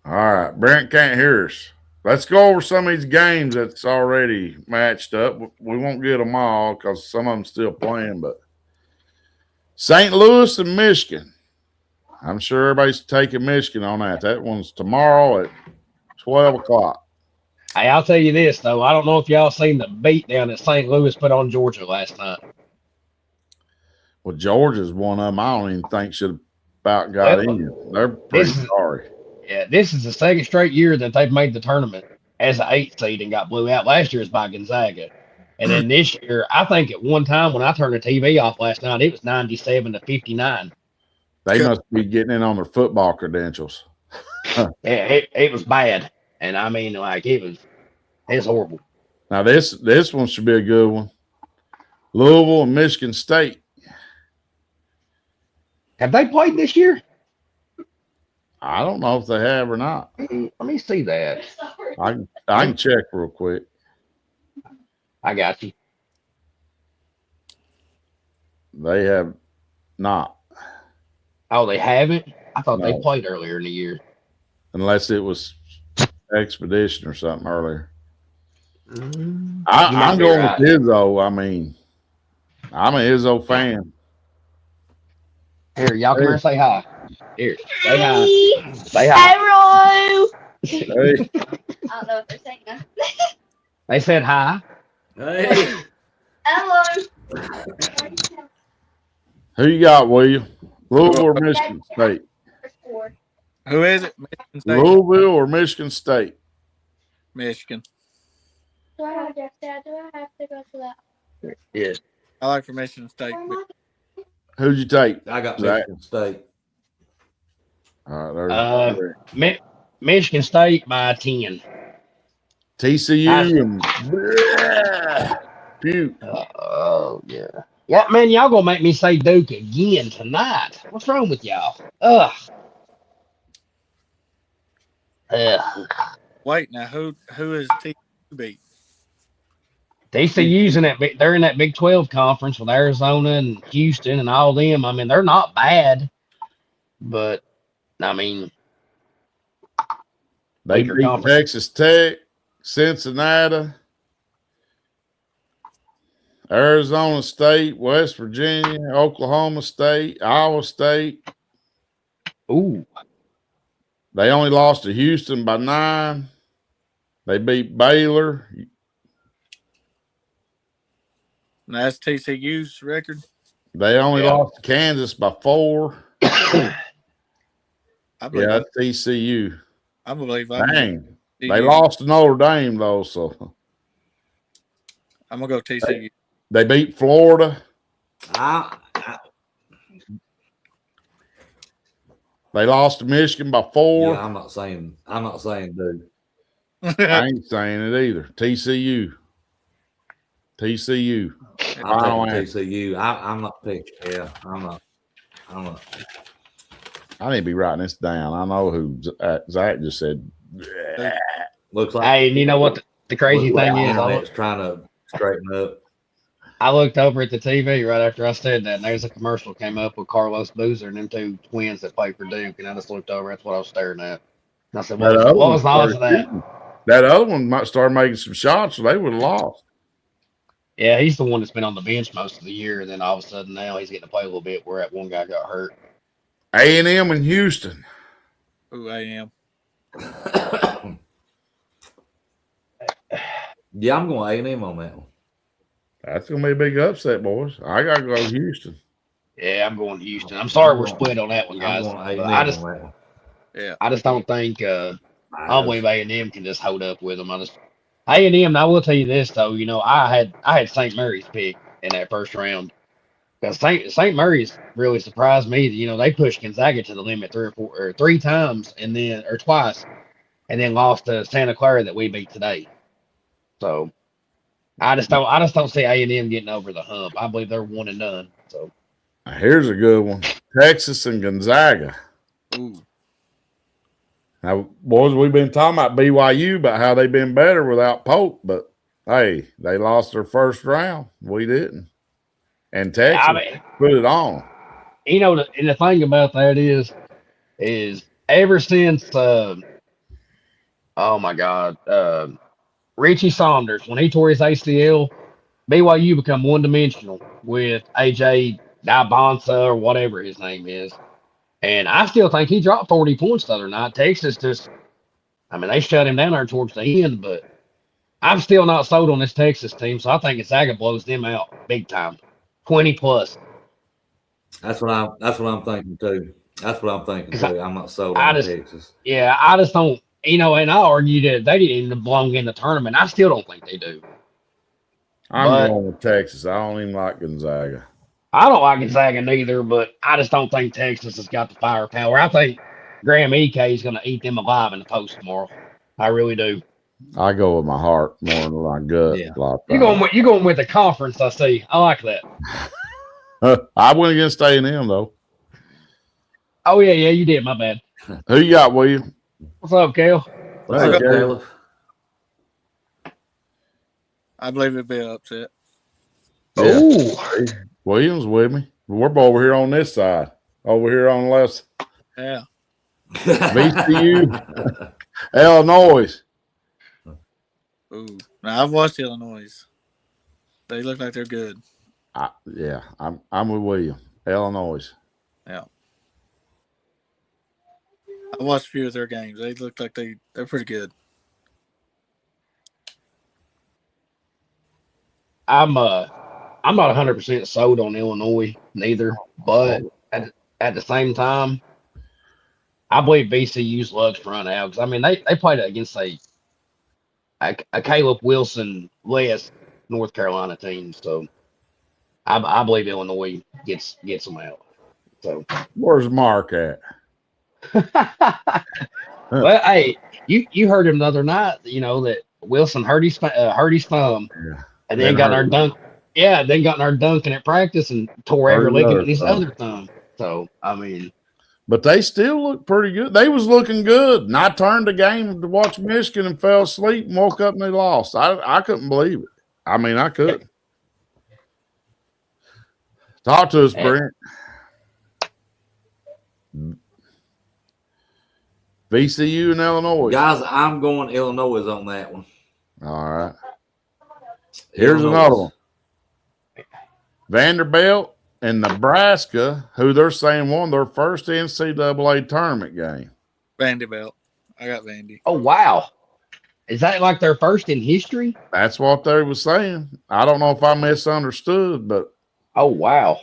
All right, Brent can't hear us. Let's go over some of these games that's already matched up. We won't get them all because some of them still playing, but St. Louis and Michigan. I'm sure everybody's taking Michigan on that. That one's tomorrow at 12 o'clock. Hey, I'll tell you this, though. I don't know if y'all seen the beatdown that St. Louis put on Georgia last night. Well, Georgia's one of them I don't even think should have about got in. They're pretty sorry. Yeah, this is the second straight year that they've made the tournament as an 8th seed and got blew out. Last year was by Gonzaga. And then this year, I think at one time when I turned the TV off last night, it was 97-59. They must be getting in on their football credentials. Yeah, it was bad. And I mean, like, it's horrible. Now, this one should be a good one. Louisville and Michigan State. Have they played this year? I don't know if they have or not. Let me see that. I can check real quick. I got you. They have not. Oh, they haven't? I thought No. they played earlier in the year. Unless it was Expedition or something earlier. You I'm might be going right. with Izzo. I mean, I'm an Izzo fan. Here, y'all come here and say hi. Here, say hi. Hey. Say hi. Hello. Hey, I don't know what they're saying now. They said hi. Hey, Hello. who you got, William? Louisville or Michigan State? Who is it? Michigan State? Louisville or Michigan State? Michigan. Do I have to go to that? Yes. I like for Michigan State. Who'd you take? I got Zach. Michigan State. All right, there's Michigan State by 10. TCU and Butte. Oh, yeah. Yeah, man, y'all gonna make me say Duke again tonight. What's wrong with y'all? Ugh. Wait, now who is TCU beat? TCU's in that they're in that Big 12 conference with Arizona and Houston and all them. I mean, they're not bad, but I mean, They weaker beat conference. Texas Tech, Cincinnati, Arizona State, West Virginia, Oklahoma State, Iowa State. Ooh, They only lost to Houston by 9. They beat Baylor. And that's TCU's record. They only lost to Kansas by 4. I believe Yeah, that's TCU. I believe Dang. TCU. They lost to Notre Dame, though, so I'm gonna go TCU. they beat Florida. They lost to Michigan by 4. Yeah, I'm not saying dude. I ain't saying it either. TCU. I'm taking TCU. I'm not picking. Yeah, I'm not. I need to be writing this down. I know who Zach just said. Looks like. hey, and you know what the crazy thing is? Internet's trying to straighten up. I looked over at the TV right after I said that, and there's a commercial came up with Carlos Boozer and them 2 twins that play for Duke, and I just looked over. That's what I was staring at. And I said, what was the odds of that? That other one might start making some shots, so they would have lost. Yeah, he's the one that's been on the bench most of the year, and then all of a sudden now he's getting to play a little bit where that one guy got hurt. A&M and Houston. Who I am. Yeah, I'm going A&M on that one. That's going to be a big upset, boys. I got to go Houston. Yeah, I'm going to Houston. I'm sorry we're split on that one, guys. I'm going But A&M I just on that one. Yeah. I just don't think I don't believe A&M can just hold up with them. A&M, and I will tell you this though, you know, I had St. Mary's pick in that first round. Because St. Mary's really surprised me that, you know, they pushed Gonzaga to the limit 3 times or twice, and then lost to Santa Clara that we beat today. So I just don't see A&M getting over the hump. I believe they're 1-0. So Here's a good one: Texas and Gonzaga. Ooh. Now, boys, we've been talking about BYU about how they've been better without Pope, but hey, they lost their first round. We didn't, and Texas put it on. You know, and the thing about that is ever since oh my God, Richie Saunders, when he tore his ACL, BYU become one-dimensional with AJ Dibonsa or whatever his name is. And I still think he dropped 40 points the other night. Texas just, I mean, they shut him down there towards the end, but I'm still not sold on this Texas team, so I think Gonzaga blows them out big time. 20 plus. That's what I'm thinking too. That's what I'm thinking too. I'm not sold on Texas. Yeah, I just don't, and I argued that they didn't even belong in the tournament. I still don't think they do. I'm going with Texas. I don't even like Gonzaga. I don't like Gonzaga neither, but I just don't think Texas has got the firepower. I think Graham Eke is going to eat them alive in the post tomorrow. I really do. I go with my heart more than my gut. Yeah. You're going with the conference, I see. I like that. I went against A&M, though. Oh, yeah, you did. My bad. Who you got, William? What's up, Kale? What's up, Caleb? I believe it'd be an upset. Yeah. Ooh. Williams with me. We're over here on this side. Over here on the left. Yeah. VCU. Illinois. Ooh. Now, I've watched Illinois. They look like they're good. Yeah, I'm with William. Illinois. Yeah. I watched a few of their games. They look like they're pretty good. I'm not 100% sold on Illinois neither, but at the same time, I believe VCU's luck's run out because I mean they played against a Caleb Wilson less North Carolina team, so I believe Illinois gets them out. So where's Mark at? Well, hey, you heard him the other night. That Wilson hurt his thumb, and then got our dunk. Yeah, then got in our dunking at practice and tore every ligament in his other thumb. So I mean, but they still look pretty good. They was looking good, and I turned the game to watch Michigan and fell asleep and woke up and they lost. I couldn't believe it. I mean, I couldn't. Talk to us, Brent. VCU and Illinois. Guys, I'm going Illinois on that one. All right. Here's another one. Vanderbilt and Nebraska, who they're saying won their first NCAA tournament game. Vanderbilt. I got Vandy. Oh, wow. Is that like their first in history? That's what they were saying. I don't know if I misunderstood, but. Oh, wow.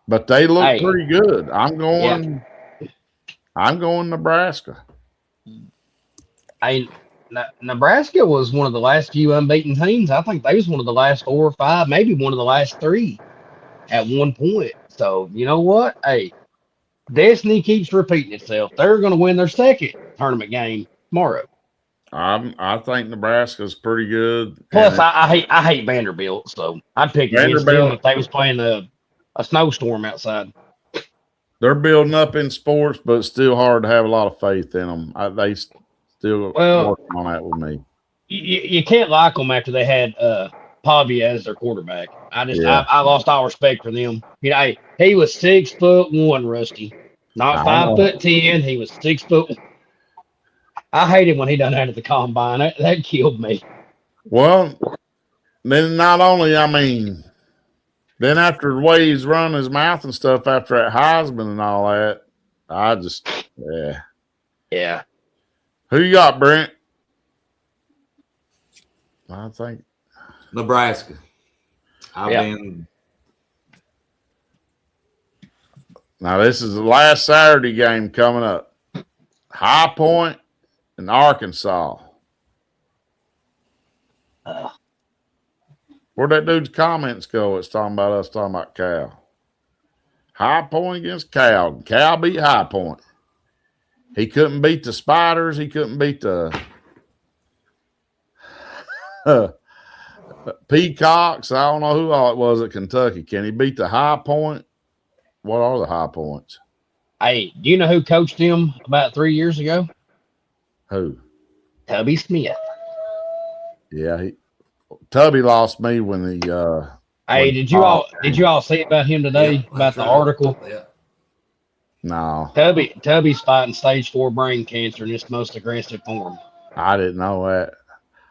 But they look pretty good. I'm going Nebraska. Nebraska was one of the last few unbeaten teams. I think they was one of the last 4 or 5, maybe one of the last 3 at one point. So, you know what? Hey, destiny keeps repeating itself. They're going to win their second tournament game tomorrow. I think Nebraska's pretty good. Plus, I hate Vanderbilt, so I'd pick against them if they was playing a snowstorm outside. They're building up in sports, but it's still hard to have a lot of faith in them. They still working on that with me. You can't like them after they had Pavia as their quarterback. I lost all respect for them. He was 6'1", Rusty, not 5'10". He was 6 foot. I hated when he done that at the combine. That killed me. Well, then not only, then after the way he's run his mouth and stuff after that Heisman and all that, I just, yeah. Who you got, Brent? I think Nebraska. Now this is the last Saturday game coming up. High Point and Arkansas. Where'd that dude's comments go? It's talking about us talking about Cal. High Point against Cal. Cal beat High Point. He couldn't beat the Spiders. He couldn't beat the Peacocks. I don't know who all it was at Kentucky. Can he beat the High Point? What are the High Points? Hey, do you know who coached him about 3 years ago? Who? Tubby Smith. Yeah, Tubby lost me when the Hey, did you all see about him today? About the article? Yeah. No, Tubby's fighting stage 4 brain cancer in its most aggressive form. I didn't know that.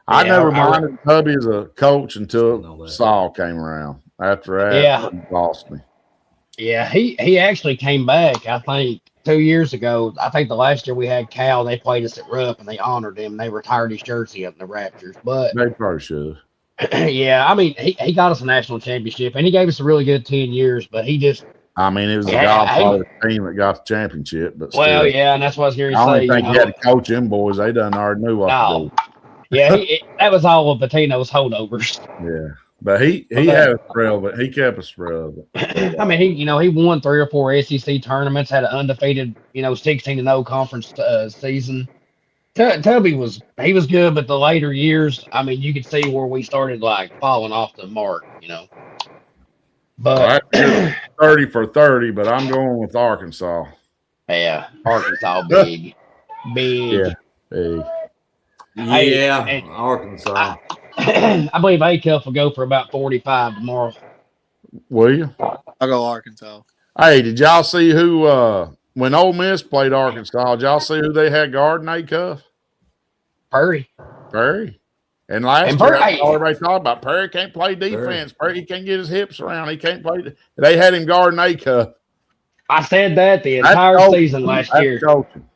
I never minded Tubby as a coach until Saul came around. After that, he lost me. Yeah, he actually came back, I think, 2 years ago. I think the last year we had Cal, they played us at Rupp and they honored him. They retired his jersey up in the Raptors. But they probably should. Yeah, I mean, he got us a national championship and he gave us a really good 10 years, but he just I mean, it was the Godfather team that got the championship, but still. Well, yeah, and that's what I was here to say. I don't think he had to coach them boys. They done already knew what to do. Yeah, that was all of Patino's holdovers. Yeah, but he had us relevant. He kept us relevant. I mean, he won 3 or 4 SEC tournaments, had an undefeated 16-0 conference season. Tubby was good, but the later years, I mean, you could see where we started like falling off the mark, But 30 for 30, but I'm going with Arkansas. Yeah, Arkansas big. Yeah, big. Yeah, Arkansas. I believe A-Cup will go for about 45 tomorrow. Will you? I'll go Arkansas. Hey, did y'all see who when Ole Miss played Arkansas, did y'all see who they had guarding A-Cup? Perry. And last year, everybody talked about Perry can't play defense. Perry can't get his hips around. He can't play. They had him guarding A-Cup. I said that the entire season last year. Coaching.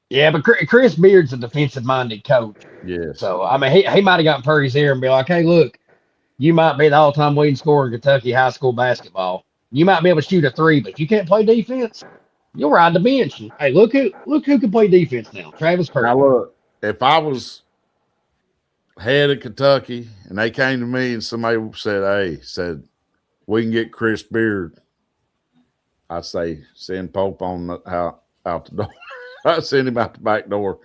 Yeah, but Chris Beard's a defensive-minded coach. Yes. So, I mean, he might have got Perry's ear and be like, hey, look, you might be the all-time leading scorer in Kentucky high school basketball. You might be able to shoot a 3, but you can't play defense. You'll ride the bench. And, hey, look who can play defense now. Travis Perry. Now, look, if I was head of Kentucky and they came to me and somebody said, we can get Chris Beard, I'd say send Pope on out the door. I'd send him out the back door.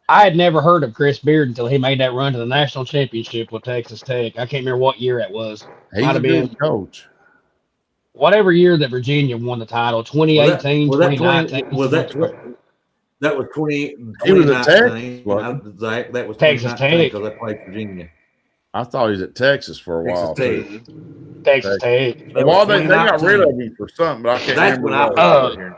I had never heard of Chris Beard until he made that run to the national championship with Texas Tech. I can't remember what year it was. He's a good coach. Whatever year that Virginia won the title, 2018, 2019. That was 2019. He was at Texas. Zach, that was Texas Tech because I played Virginia. I thought he was at Texas for a while. Texas Tech. Well, they got rid of him for something, but I can't remember.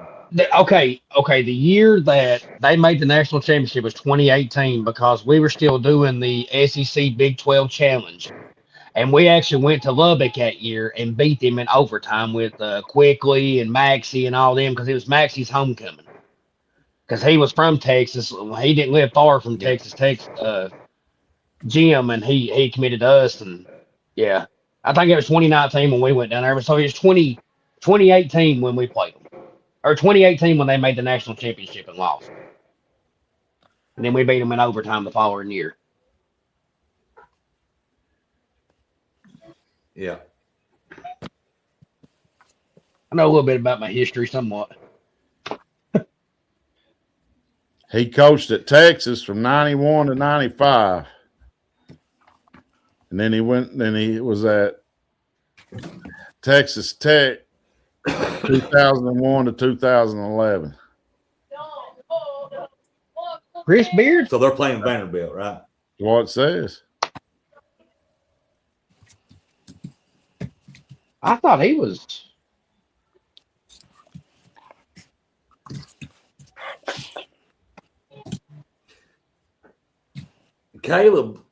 Okay. The year that they made the national championship was 2018 because we were still doing the SEC Big 12 Challenge. And we actually went to Lubbock that year and beat them in overtime with Quickly and Maxie and all them because it was Maxie's homecoming. Because he was from Texas. He didn't live far from Texas Tech gym, and he committed to us. And, yeah, I think it was 2019 when we went down there. So it was 2018 when we played them. Or 2018 when they made the national championship and lost. And then we beat them in overtime the following year. Yeah. I know a little bit about my history somewhat. He coached at Texas from 91 to 95. And then he was at Texas Tech 2001 to 2011. Chris Beard? So they're playing Vanderbilt, right? What it says. I thought he was. Caleb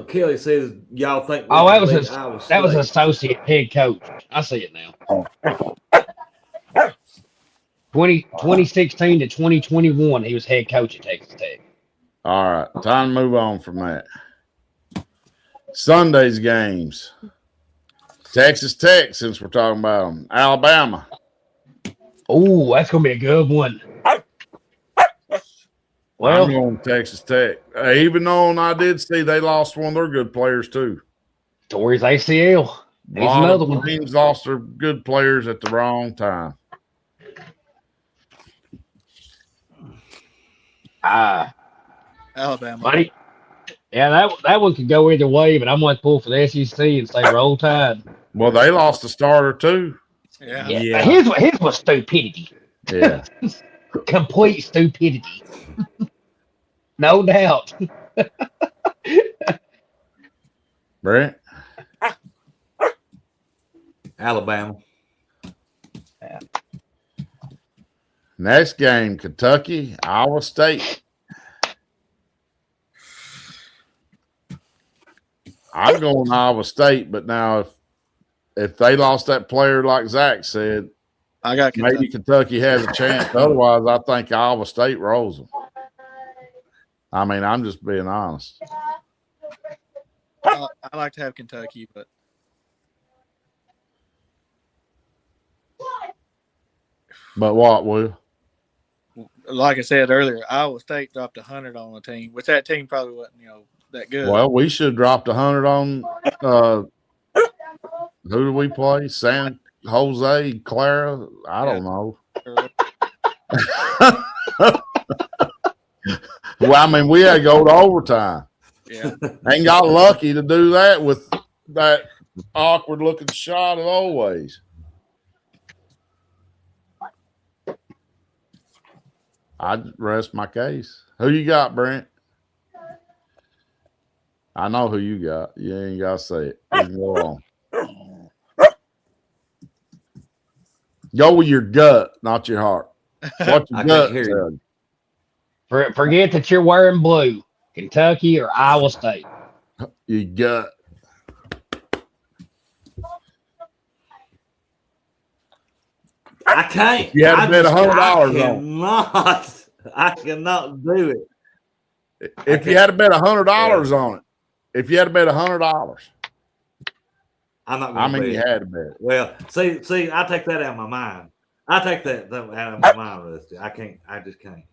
Kelly says y'all think. Oh, that was associate head coach. I see it now. 2016 to 2021, he was head coach at Texas Tech. All right, time to move on from that. Sunday's games. Texas Tech, since we're talking about them. Alabama. Oh, that's going to be a good one. Well, I'm going Texas Tech. Even though I did see they lost one of their good players, too. Tory's ACL. He's another one. Teams lost their good players at the wrong time. Alabama. Buddy. Yeah, that one could go either way, but I'm going to pull for the SEC and say Roll Tide. Well, they lost a starter too. Yeah. Yeah. His was stupidity. Yeah. Complete stupidity. No doubt. Brent? Alabama. Yeah. Next game, Kentucky, Iowa State. I'm going Iowa State, but now if they lost that player like Zach said, I got Kentucky. maybe Kentucky has a chance. Otherwise, I think Iowa State rolls them. I mean, I'm just being honest. I like to have Kentucky, but what, Will? like I said earlier, Iowa State dropped 100 on the team, which that team probably wasn't, that good. Well, we should have dropped 100 on who do we play? San Jose, Clara? I don't know. Well, I mean, we had to go to overtime. Yeah. Ain't got lucky to do that with that awkward looking shot as always. I'd rest my case. Who you got, Brent? I know who you got. You ain't got to say it. You can go on. Go with your gut, not your heart. What your gut hear tell you. Forget that you're wearing blue. Kentucky or Iowa State. Your gut. I can't. You had to bet $100 on it. I cannot do it. If you had to bet $100 on it, if you had to bet $100, I'm not. I mean, bet. you had to bet it. Well, see, I take that out of my mind. I take that out of my mind, Rusty. I can't. I just can't.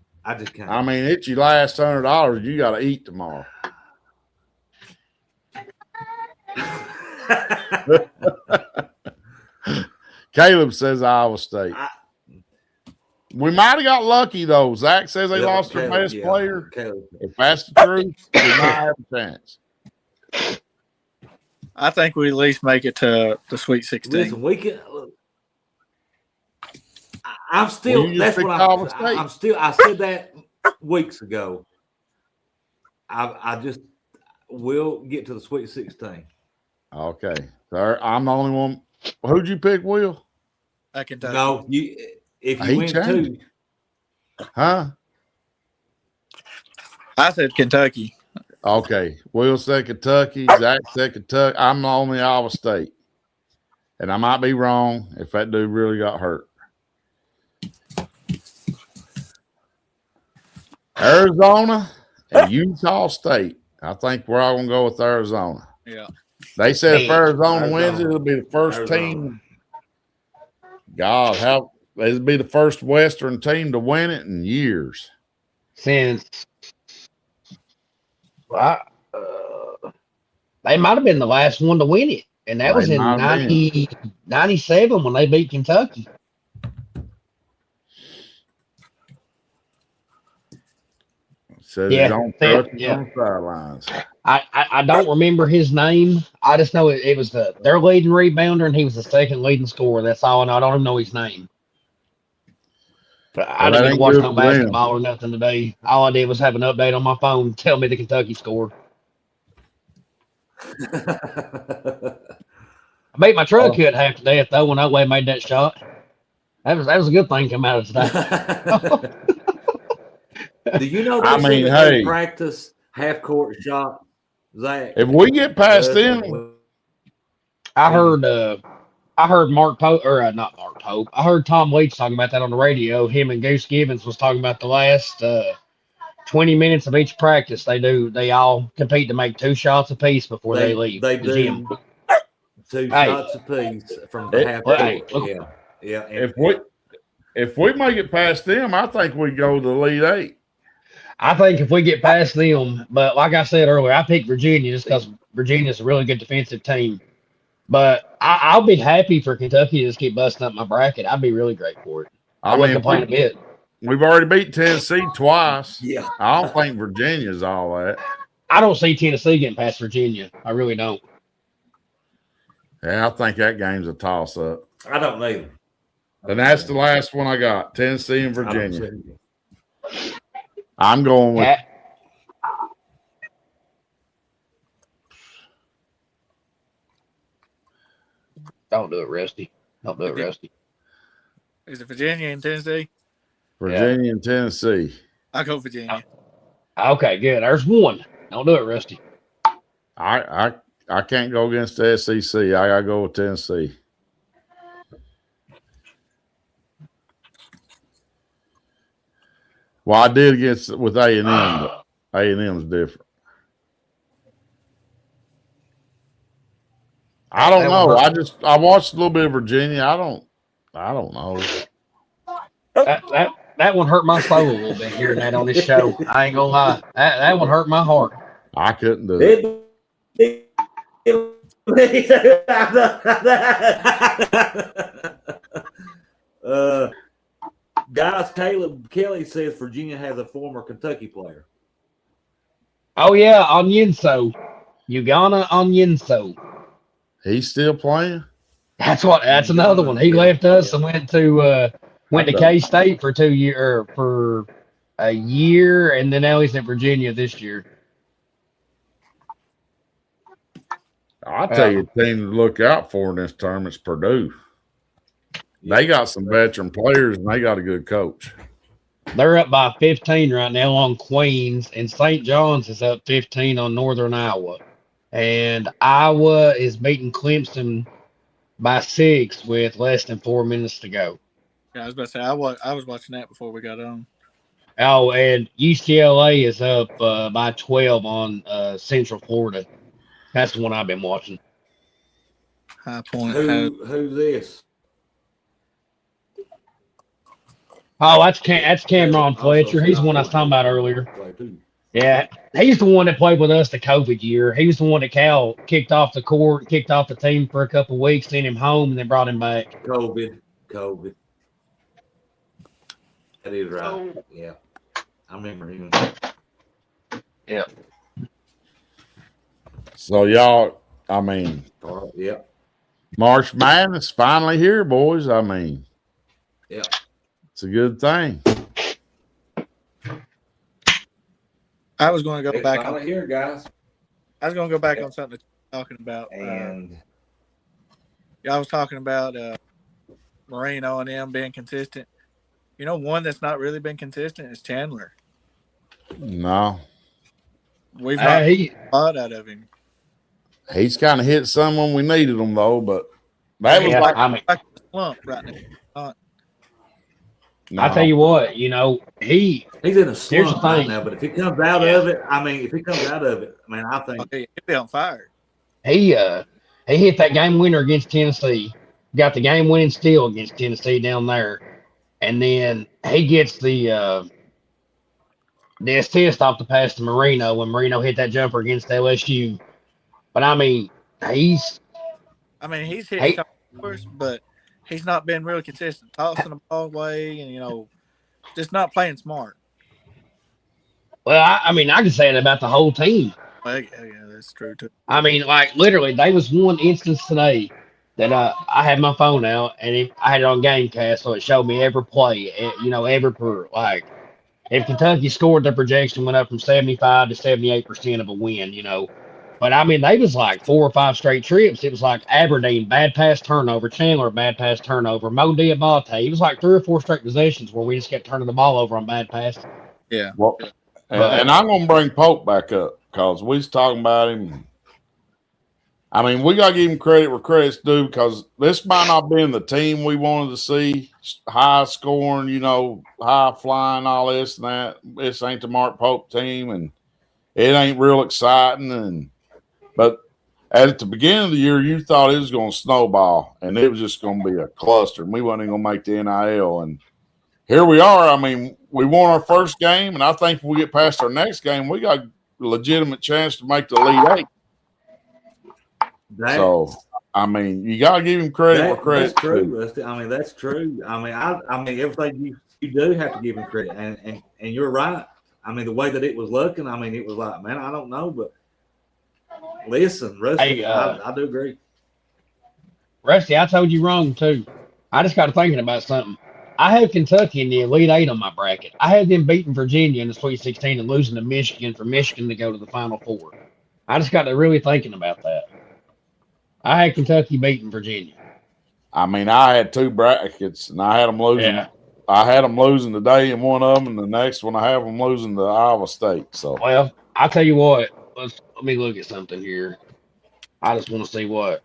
I mean, it's your last $100. You got to eat tomorrow. Caleb says Iowa State. We might have got lucky though. Zach says they lost their best player. If that's the truth, we might have a chance. I think we at least make it to the Sweet 16. Listen, we can. I'm still. That's what I'm still. I said that weeks ago. I just will get to the Sweet 16. Okay, so I'm the only one. Who'd you pick, Will? I can tell. No, if you win two, huh? I said Kentucky. Okay, Will said Kentucky. Zach said Kentucky. I'm on the Iowa State, and I might be wrong if that dude really got hurt. Arizona and Utah State. I think we're all gonna go with Arizona. Yeah. They said if Arizona wins, it'll be the first team. God, it'll be the first Western team to win it in years. Since they might have been the last one to win it, and that was in 97 when they beat Kentucky. Says yeah, don't touch on the sidelines. I don't remember his name. I just know it was their leading rebounder, and he was the second leading scorer. That's all I know. I don't even know his name. But I didn't even watch no basketball or nothing today. All I did was have an update on my phone tell me the Kentucky score. I beat my truck hit half to death though when Oakley made that shot. That was a good thing come out of today. Do you know? I mean, hey, practice half court shot, Zach. If we get past them, I heard Mark Pope or not Mark Pope. I heard Tom Leach talking about that on the radio. Him and Goose Gibbons was talking about the last 20 minutes of each practice. They all compete to make 2 shots apiece before they leave. They the do gym. 2 shots apiece from the half court. Yeah. If we make it past them, I think we go to the Elite 8. I think if we get past them, but like I said earlier, I picked Virginia just because Virginia's a really good defensive team. But I'll be happy for Kentucky to just keep busting up my bracket. I'd be really great for it. I wouldn't complain a bit. we've already beat Tennessee twice. Yeah. I don't think Virginia's all that. I don't see Tennessee getting past Virginia. I really don't. Yeah, I think that game's a toss-up. I don't either. And that's the last one I got, Tennessee and Virginia. I'm going with Don't do it, Rusty. Don't do it, Rusty. Is it Virginia and Tennessee? Virginia and Tennessee. I go Virginia. Okay, good. There's one. Don't do it, Rusty. I can't go against the SEC. I gotta go with Tennessee. Well, I did against with A&M, but A&M's different. I don't know. I watched a little bit of Virginia. I don't know. That one hurt my soul a little bit hearing that on this show. I ain't gonna lie. That one hurt my heart. I couldn't do it. Guys, Caleb Kelly says Virginia has a former Kentucky player. Oh yeah, Onyenso. Ugana Onyenso. He's still playing? That's another one. He left us and went to K-State for 2 years or for a year, and then now he's at Virginia this year. I'll tell you a team to look out for in this tournament's Purdue. They got some veteran players and they got a good coach. They're up by 15 right now on Queens, and St. John's is up 15 on Northern Iowa. And Iowa is beating Clemson by 6 with less than 4 minutes to go. Yeah, I was about to say, I was watching that before we got on. Oh, and UCLA is up by 12 on Central Florida. That's the one I've been watching. High Point. Who's this? Oh, that's Cameron Fletcher. He's the one I was talking about earlier. Yeah, he's the one that played with us the COVID year. He was the one that Cal kicked off the court, kicked off the team for a couple of weeks, sent him home, and then brought him back. COVID. That is right. Yeah. I remember him. Yeah. So y'all, I mean, yeah. March Madness finally here, boys. I mean, yeah, it's a good thing. I was going to go back on here, guys. I was going to go back on something that you're talking about. And I was talking about Marino and them being consistent. You know, one that's not really been consistent is Chandler. No. We've not a lot out of him. He's kind of hit some when we needed him, though, but that was like a slump right now. No. I tell you what, you know, he's in a slump right now, but if he comes out of it, I think he'll be on fire. He hit that game winner against Tennessee, got the game winning steal against Tennessee down there, and then he gets the assist off the pass to Marino when Marino hit that jumper against LSU. But I mean, he's hit scores, but he's not been really consistent, tossing the ball away and, you know, just not playing smart. Well, I mean, I can say it about the whole team. Well, yeah, that's true, too. I mean, like, literally, there was one instance today that I had my phone out, and I had it on GameCast, so it showed me every play, you know, like, if Kentucky scored, the projection went up from 75 to 78% of a win, you know. But, I mean, they was like 4 or 5 straight trips. It was like Aberdeen, bad pass turnover, Chandler, bad pass turnover, Mo Diabate. It was like 3 or 4 straight possessions where we just kept turning the ball over on bad passes. Yeah. Well, and I'm going to bring Pope back up because we was talking about him. I mean, we got to give him credit where credit's due because this might not be the team we wanted to see, high scoring, you know, high flying, all this and that. This ain't the Mark Pope team, and it ain't real exciting. But at the beginning of the year, you thought it was going to snowball, and it was just going to be a cluster, and we wasn't going to make the NIL. And here we are. I mean, we won our first game, and I think if we get past our next game, we got a legitimate chance to make the Elite Eight. So, I mean, you got to give him credit where credit's true, Rusty. I mean, that's true. I mean, everything you do have to give him credit, and you're right. I mean, the way that it was looking, I mean, it was like, man, I don't know, but listen, Rusty, Hey, I do agree. Rusty, I told you wrong too. I just got to thinking about something. I have Kentucky in the Elite Eight on my bracket. I had them beating Virginia in the Sweet 16 and losing to Michigan for Michigan to go to the Final Four. I just got to really thinking about that. I had Kentucky beating Virginia. I mean, I had two brackets, and I had them losing. Yeah. I had them losing today in one of them, and the next one I have them losing to Iowa State. So, well, I'll tell you what. Let me look at something here. I just want to see what.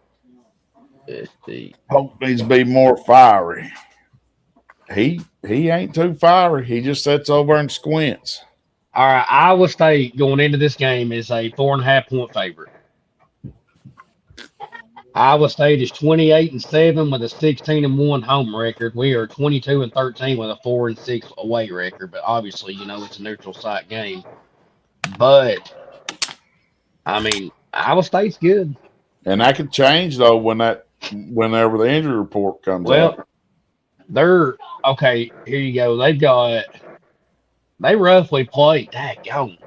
Hope needs to be more fiery. He ain't too fiery. He just sits over and squints. All right, Iowa State going into this game is a 4.5 point favorite. Iowa State is 28-7 with a 16-1 home record. We are 22-13 with a 4-6 away record. But obviously, it's a neutral site game. But I mean, Iowa State's good, and that could change though whenever the injury report comes out. Well, they're okay. Here you go. They roughly played. Daggone.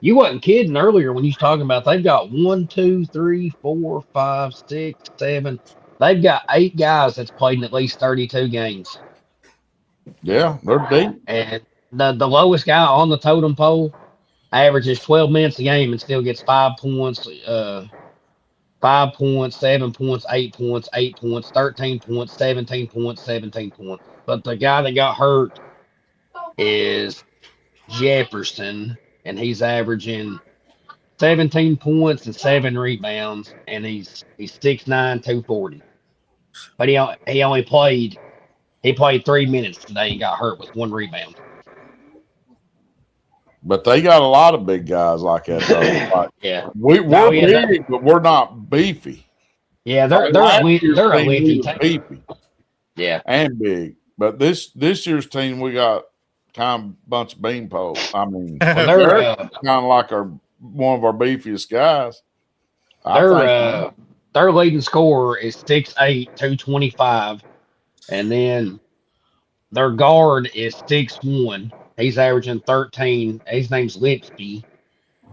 You wasn't kidding earlier when you was talking about they've got 1, 2, 3, 4, 5, 6, 7. They've got 8 guys that's played in at least 32 games. Yeah, they're deep. And the lowest guy on the totem pole averages 12 minutes a game and still gets 5 points, 5 points, 7 points, 8 points, 8 points, 13 points, 17 points, 17 points. But the guy that got hurt is Jefferson, and he's averaging 17 points and 7 rebounds, and he's 6'9", 240. But he only played 3 minutes today and got hurt with 1 rebound. But they got a lot of big guys like that, though. Like, yeah, we're big, but we're not beefy. Yeah, they're a beefy. Beefy. Yeah, and big. But this year's team, we got kind of a bunch of beanpole. I mean, they're kind of like one of our beefiest guys. Their leading scorer is 6'8", 225, and then their guard is 6'1". He's averaging 13. His name's Lipsky.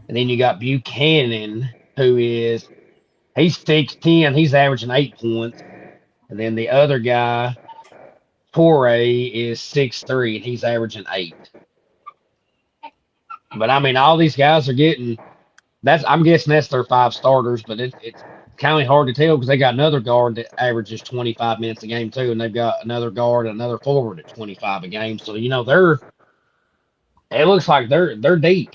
And then you got Buchanan, he's 6'10". He's averaging 8 points. And then the other guy, Torre, is 6'3", and he's averaging 8. But I mean, all these guys are getting I'm guessing that's their 5 starters, but it's kind of hard to tell because they got another guard that averages 25 minutes a game too, and they've got another guard and another forward at 25 a game. So it looks like they're deep.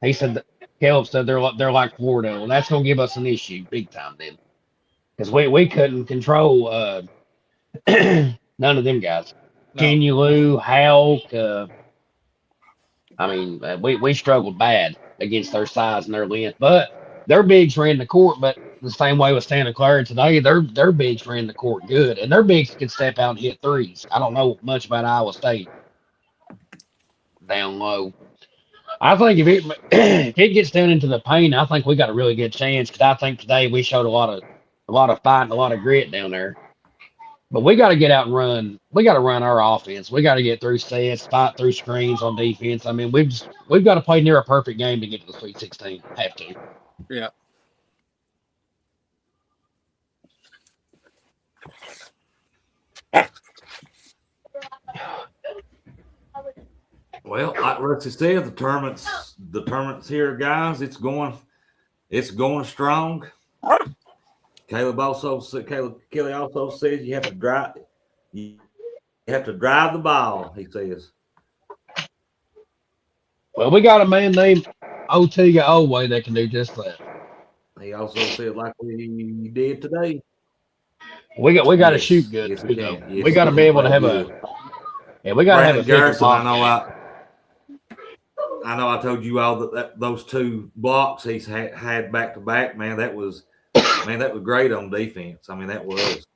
He said, Caleb said they're like Florida. Well, that's gonna give us an issue big time then, because we couldn't control none of them guys. No. Kenulu, Houck. I mean, we struggled bad against their size and their length, but their bigs ran the court. But the same way with Santa Clara today, their bigs ran the court good, and their bigs can step out and hit threes. I don't know much about Iowa State down low. I think if it gets down into the paint, I think we got a really good chance. Because I think today we showed a lot of fight and a lot of grit down there. But we got to get out and run. We got to run our offense. We got to get through sets, fight through screens on defense. I mean, we've got to play near a perfect game to get to the Sweet 16. Have to. Yeah. Well, like Rusty said, the tournament's here, guys. It's going strong. Kelly also says you have to drive the ball, he says. Well, we got a man named Otiga Oway that can do just that. He also said like we did today. We got to shoot good. Yes, we got to be able to have we got to have a Garrison. I know I told you all that those 2 blocks he's had back to back, man. That was great on defense. I mean, that was.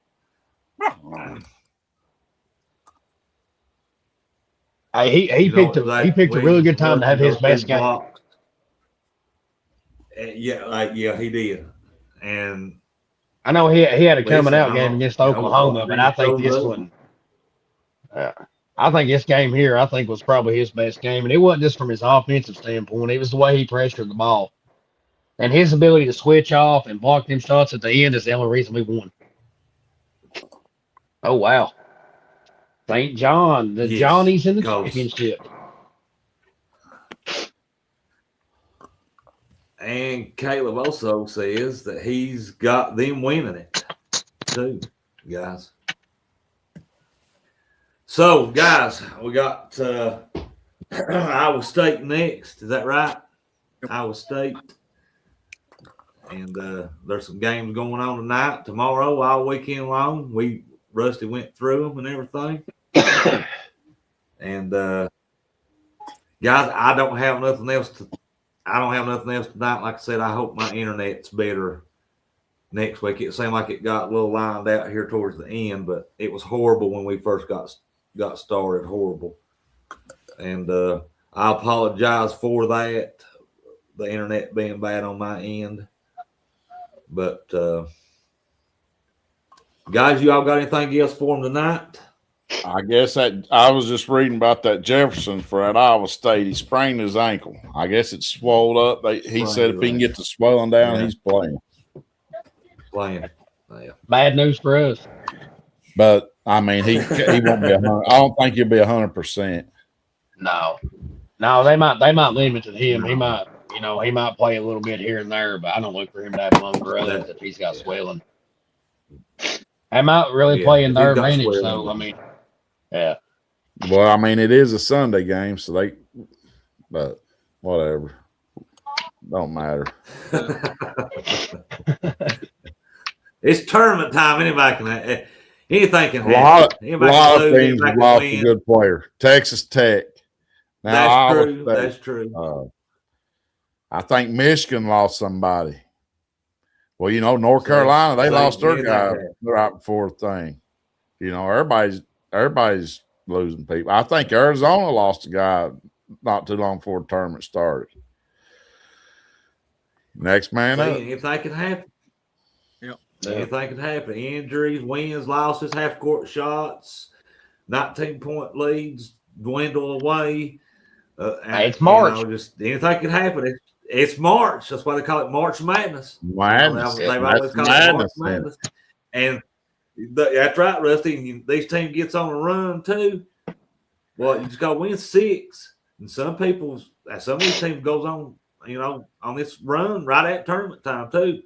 He picked a really good time to have his best game. Yeah, he did. And I know he had a coming out game against Oklahoma, but I think this one. I think this game here, I think was probably his best game, and it wasn't just from his offensive standpoint. It was the way he pressured the ball, and his ability to switch off and block them shots at the end is the only reason we won. Oh wow, St. John, the Yes, Johnnies in the coach. championship. And Caleb also says that he's got them winning it too, guys. So, guys, we got Iowa State next. Is that right? Iowa State. And there's some games going on tonight, tomorrow, all weekend long. Rusty went through them and everything. And guys, I don't have nothing else tonight. Like I said, I hope my internet's better next week. It seemed like it got a little lined out here towards the end, but it was horrible when we first got started. Horrible. And I apologize for that, the internet being bad on my end. But guys, you all got anything else for them tonight? I guess that I was just reading about that Jefferson for that Iowa State. He sprained his ankle. I guess it's swelled up. He said if he can get the swelling down, he's playing. Yeah. Bad news for us. But I mean, he won't be 100. I don't think he'll be 100%. No, they might limit him. He might, he might play a little bit here and there, but I don't look for him to have long runs if he's got swelling. They might really play in their advantage, though. I mean, yeah. Well, I mean, it is a Sunday game, but whatever. Don't matter. It's tournament time. Anything can happen. A lot of teams have lost a good player. Texas Tech. Now, That's true. I think Michigan lost somebody. Well, North Carolina, they lost their guy right before the thing. Everybody's losing people. I think Arizona lost a guy not too long before the tournament started. Next man up. Anything can happen. Yep. Anything can happen. Injuries, wins, losses, half-court shots, 19-point leads dwindle away. It's March. Just anything can happen. It's March. That's why they call it March Madness. Madness. They've always called it March Madness. And that's right, Rusty. And these teams gets on a run too. Well, you just got to win 6. And some of these teams goes on, on this run right at tournament time too.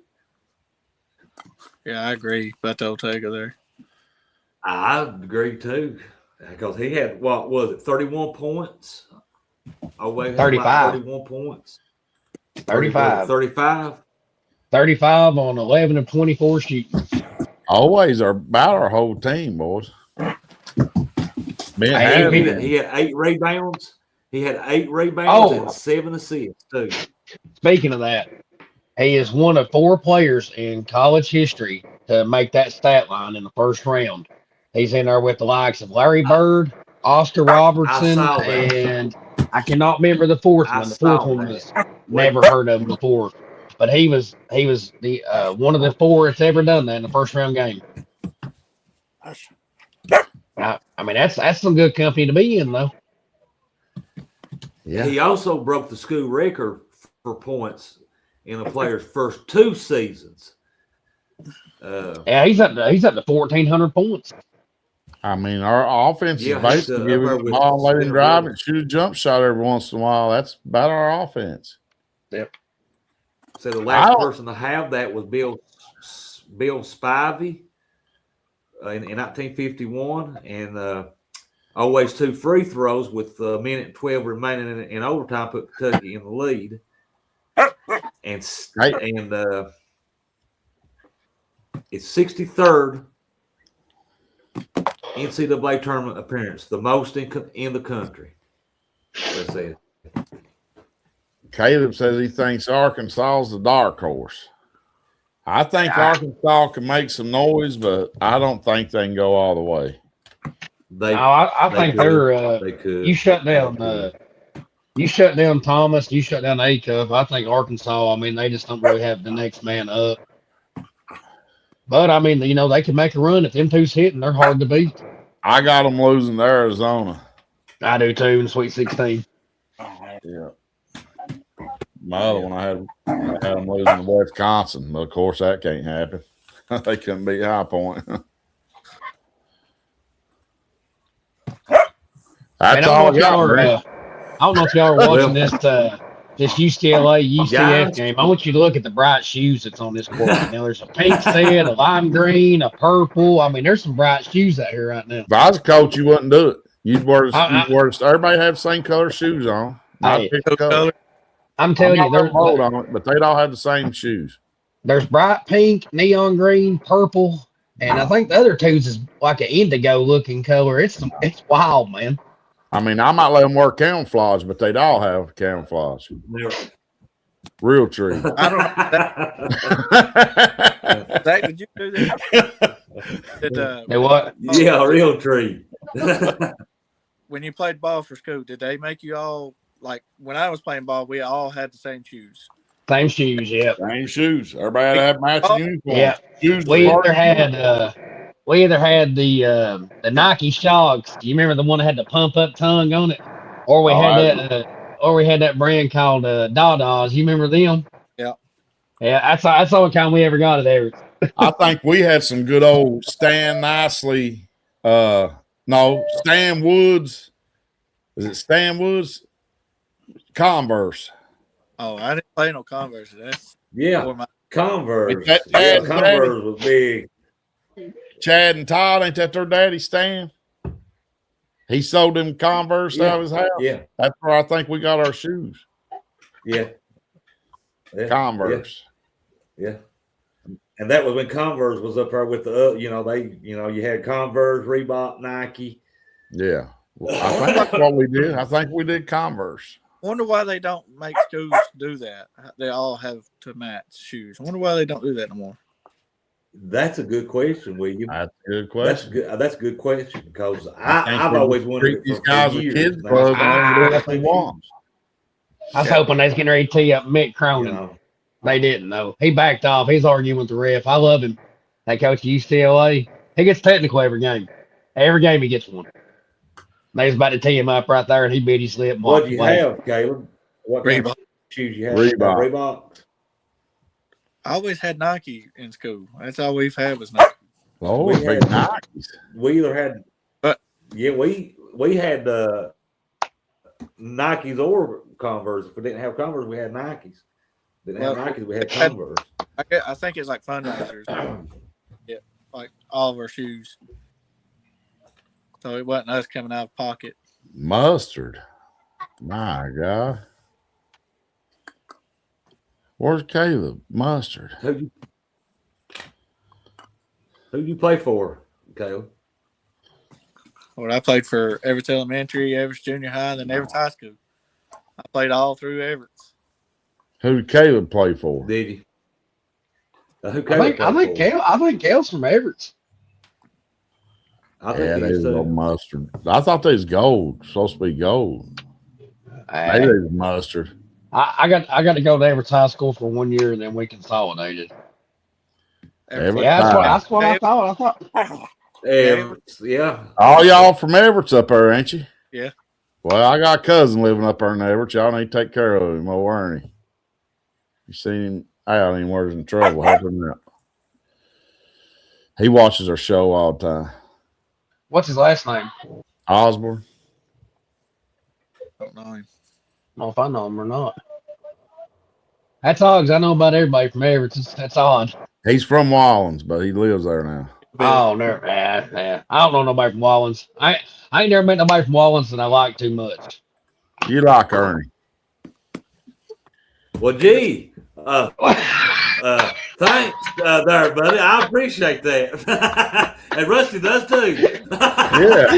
Yeah, I agree about the Ortega there. I agree too, because he had 31 points. 35. 31 points. 35. 35 on 11 of 24 shooting. Always about our whole team, boys. He had 8 rebounds. He had 8 rebounds and 7 assists too. Speaking of that, he is one of 4 players in college history to make that stat line in the first round. He's in there with the likes of Larry Bird, Oscar Robertson, and I cannot remember the fourth one. The fourth one was never heard of him before, but he was the one of the 4 that's ever done that in the first round game. I mean, that's some good company to be in, though. Yeah. He also broke the school record for points in a player's first 2 seasons. He's up to 1,400 points. I mean, our offense is basically giving the ball, let him drive and shoot a jump shot every once in a while. That's about our offense. Yep. So the last person to have that was Bill Spivey in 1951, and always 2 free throws with a minute and 12 remaining in overtime put Kentucky in the lead. And it's 63rd NCAA tournament appearance, the most in the country. Let's say it. Caleb says he thinks Arkansas is the dark horse. I think Arkansas can make some noise, but I don't think they can go all the way. I think they could. You shut down Thomas. You shut down Acuff. I think Arkansas. I mean, they just don't really have the next man up. But I mean, they can make a run if them two's hitting. They're hard to beat. I got them losing to Arizona. I do too in the Sweet 16. Yeah. My other one, I had them losing to Wisconsin, but of course that can't happen. They couldn't beat High Point. That's all I got, man. I don't know if y'all are watching this UCLA UCF game. I want you to look at the bright shoes that's on this court right now. There's a pink set, a lime green, a purple. I mean, there's some bright shoes out here right now. If I was a coach, you wouldn't do it. You'd wear everybody have the same color shoes on. Hey, color. I'm telling you, there's mold on it, but they'd all have the same shoes. There's bright pink, neon green, purple, and I think the other two's is like an indigo looking color. It's wild, man. I mean, I might let them wear camouflage, but they'd all have camouflage. Real tree. I don't know. Zach, did you do that? Hey, what? Yeah, real tree. When you played ball for school, did they make you all, like when I was playing ball, we all had the same shoes? Same shoes, yeah. Same shoes. Everybody had to have matching uniforms. Yeah. Shoes We either had the Nike Shogs. Do you remember the one that had the pump up tongue on it? Or we had that brand called Dadas. You remember them? Yeah. Yeah, that's all the kind we ever got at Everett. I think we had some good old Stan Woods. Is it Stan Woods? Converse. Oh, I didn't play no Converse. That's Converse. Converse was big. Chad and Todd, ain't that their daddy Stan? He sold them Converse out of his house. Yeah. That's where I think we got our shoes. Yeah. Converse. Yeah. And that was when Converse was up there with the, you had Converse, Reebok, Nike. Yeah. Well, I think that's what we did. I think we did Converse. Wonder why they don't make schools do that. They all have to match shoes. I wonder why they don't do that no more. That's a good question, William. That's a good question. That's a good question because I've always wondered these guys with kids clubs they want. I was hoping they was getting ready to tee up Mick Cronin. They didn't though. He backed off. He's arguing with the ref. I love him. That coach at UCLA. He gets technical every game. Every game he gets one. They was about to tee him up right there, and he beat his lip. What do you have, Caleb? What kind of shoes you have? Reebok. I always had Nike in school. That's all we've had was Nike. Oh, we had Nikes. We either had, we had Nikes or Converse. If we didn't have Converse, we had Nikes. Didn't have Nikes, we had Converse. I think it's like fundraisers. Yeah, like all of our shoes. So it wasn't us coming out of pocket. Mustard. My God. Where's Caleb? Mustard. Who you play for, Caleb? Well, I played for Everett Elementary, Everett Junior High, then Everett High School. I played all through Everett. Who did Caleb play for? Did he? I think Caleb's from Everett. They was a mustard. I thought they was gold. Supposed to be gold. Maybe they was mustard. I got to go to Everett High School for 1 year, and then we consolidated. That's what I thought. Yeah. All y'all from Everett's up there, ain't you? Yeah. Well, I got a cousin living up there in Everett. Y'all need to take care of him over, ain't he? You seen him out anywhere in trouble. Help him out. He watches our show all the time. What's his last name? Osborne. Don't know him. I don't know if I know him or not. That's odd, 'cause I know about everybody from Everett. That's odd. He's from Wallens, but he lives there now. Oh, never. Yeah. I don't know nobody from Wallens. I ain't never met nobody from Wallens that I like too much. You like Ernie. Well, gee. Thanks there, buddy. I appreciate that. And Rusty does too. Yeah.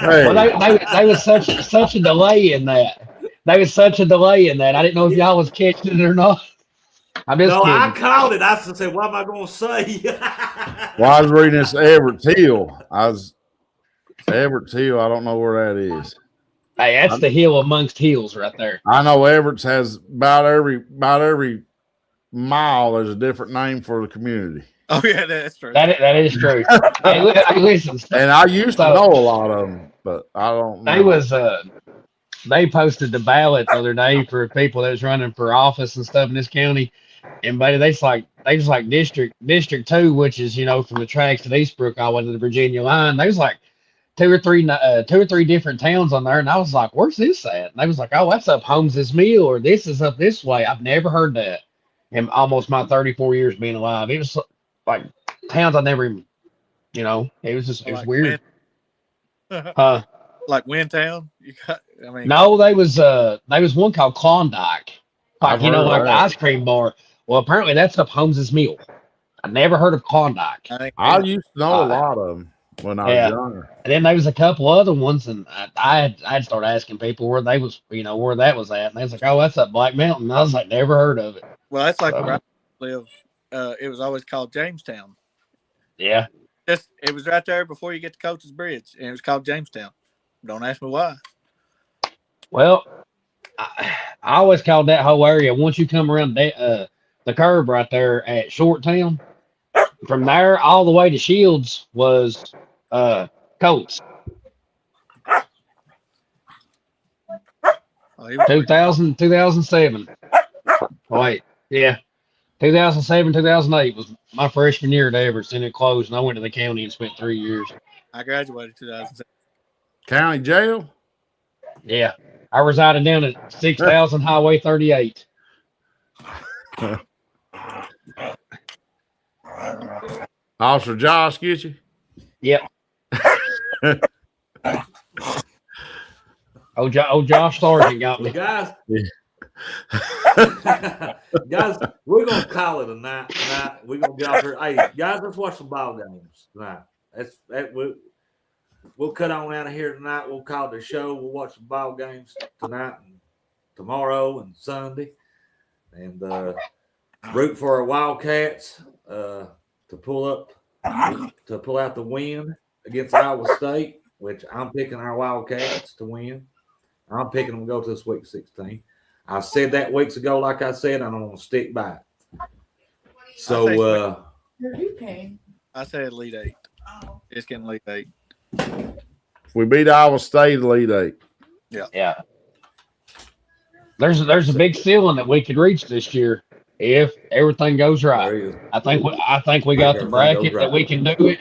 Hey. Well, they was such a delay in that. I didn't know if y'all was catching it or not. I'm just kidding. I called it. I said, what am I going to say? Well, I was reading this Everett Hill. Everett Hill. I don't know where that is. Hey, that's the hill amongst hills right there. I know Everett's has about every mile. There's a different name for the community. Oh yeah, that's true. That is true. Hey, listen. And I used to So- know a lot of them, but I don't know. They was they posted the ballot the other day for people that was running for office and stuff in this county, and buddy, they just like District 2, which is from the tracks to Eastbrook all the way to the Virginia line. They was like two or three different towns on there, and I was like, "Where's this at?" And they was like, "Oh, that's up Holmes's Mill, or this is up this way." I've never heard that in almost my 34 years being alive. It was like towns I never even, it was just it was Like weird. Huh? Like Wintown? No, they was one called Klondike. I've Like heard of like the that. ice cream bar. Well, apparently that's up Holmes's Mill. I never heard of Klondike. I used to know a lot of them when I was younger. And then there was a couple other ones, and I'd start asking people where they was, where that was at, and they was like, "Oh, that's up Black Mountain." I was like, "Never heard of it." Well, that's like where I live. It was always called Jamestown. Yeah. It was right there before you get to Coach's Bridge, and it was called Jamestown. Don't ask me why. Well, I always called that whole area, once you come around the curve right there at Shorttown, from there all the way to Shields was Colts. 2007. Wait, yeah. 2007, 2008 was my freshman year at Everett, it closed, and I went to the county and spent 3 years. I graduated 2007. County jail? Yeah. I resided down at 6,000 Highway 38. Officer Josh get you? Yep. Josh Sargent got me. Guys, guys, we're gonna call it a night tonight. We're gonna get out here. Hey, guys, let's watch some ball games tonight. We'll cut on out of here tonight. We'll call it a show. We'll watch some ball games tonight and tomorrow and Sunday, and root for our Wildcats to pull out the win against Iowa State, which I'm picking our Wildcats to win. I'm picking them to go to the Sweet 16. I said that weeks ago, like I said, and I'm going to stick by it. So, I said Elite Eight. It's getting Elite Eight. If we beat Iowa State, Elite Eight. Yeah. There's a big ceiling that we could reach this year if everything goes right. I think we got the bracket that we can do it.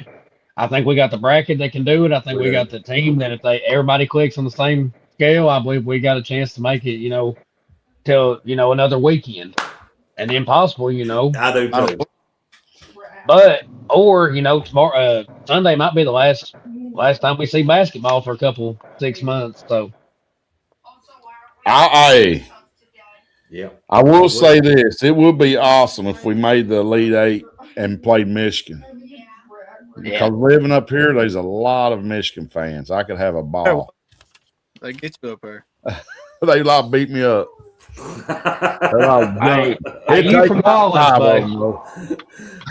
I think we got the bracket that can do it. I think we got the team that if everybody clicks on the same scale, I believe we got a chance to make it, till another weekend, and then possible, I do too. But tomorrow, Sunday might be the last time we see basketball for a couple 6 months. So, I will say this: it would be awesome if we made the Elite Eight and played Michigan. Because living up here, there's a lot of Michigan fans. I could have a ball. They get you up there. They like beat me up. Hey, you from Ballins,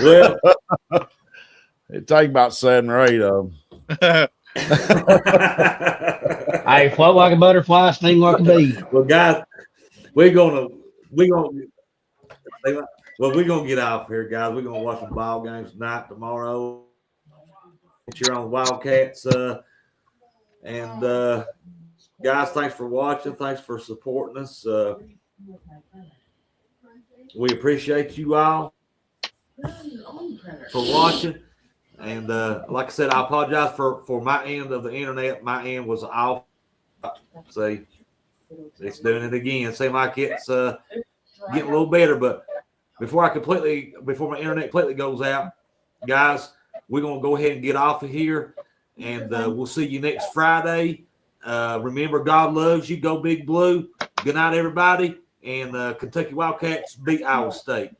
Well, it take about 7 or 8 of them. Hey, float like a butterfly, sting like a bee. Well, guys, we're gonna get off here, guys. We're gonna watch some ball games tonight, tomorrow. You're on Wildcats, and guys, thanks for watching. Thanks for supporting us. We appreciate you all for watching. And like I said, I apologize for my end of the internet. My end was off. See, it's doing it again. Seems like it's getting a little better. But before my internet completely goes out, guys, we're gonna go ahead and get off of here, and we'll see you next Friday. Remember, God loves you. Go Big Blue. Good night, everybody. And Kentucky Wildcats beat Iowa State.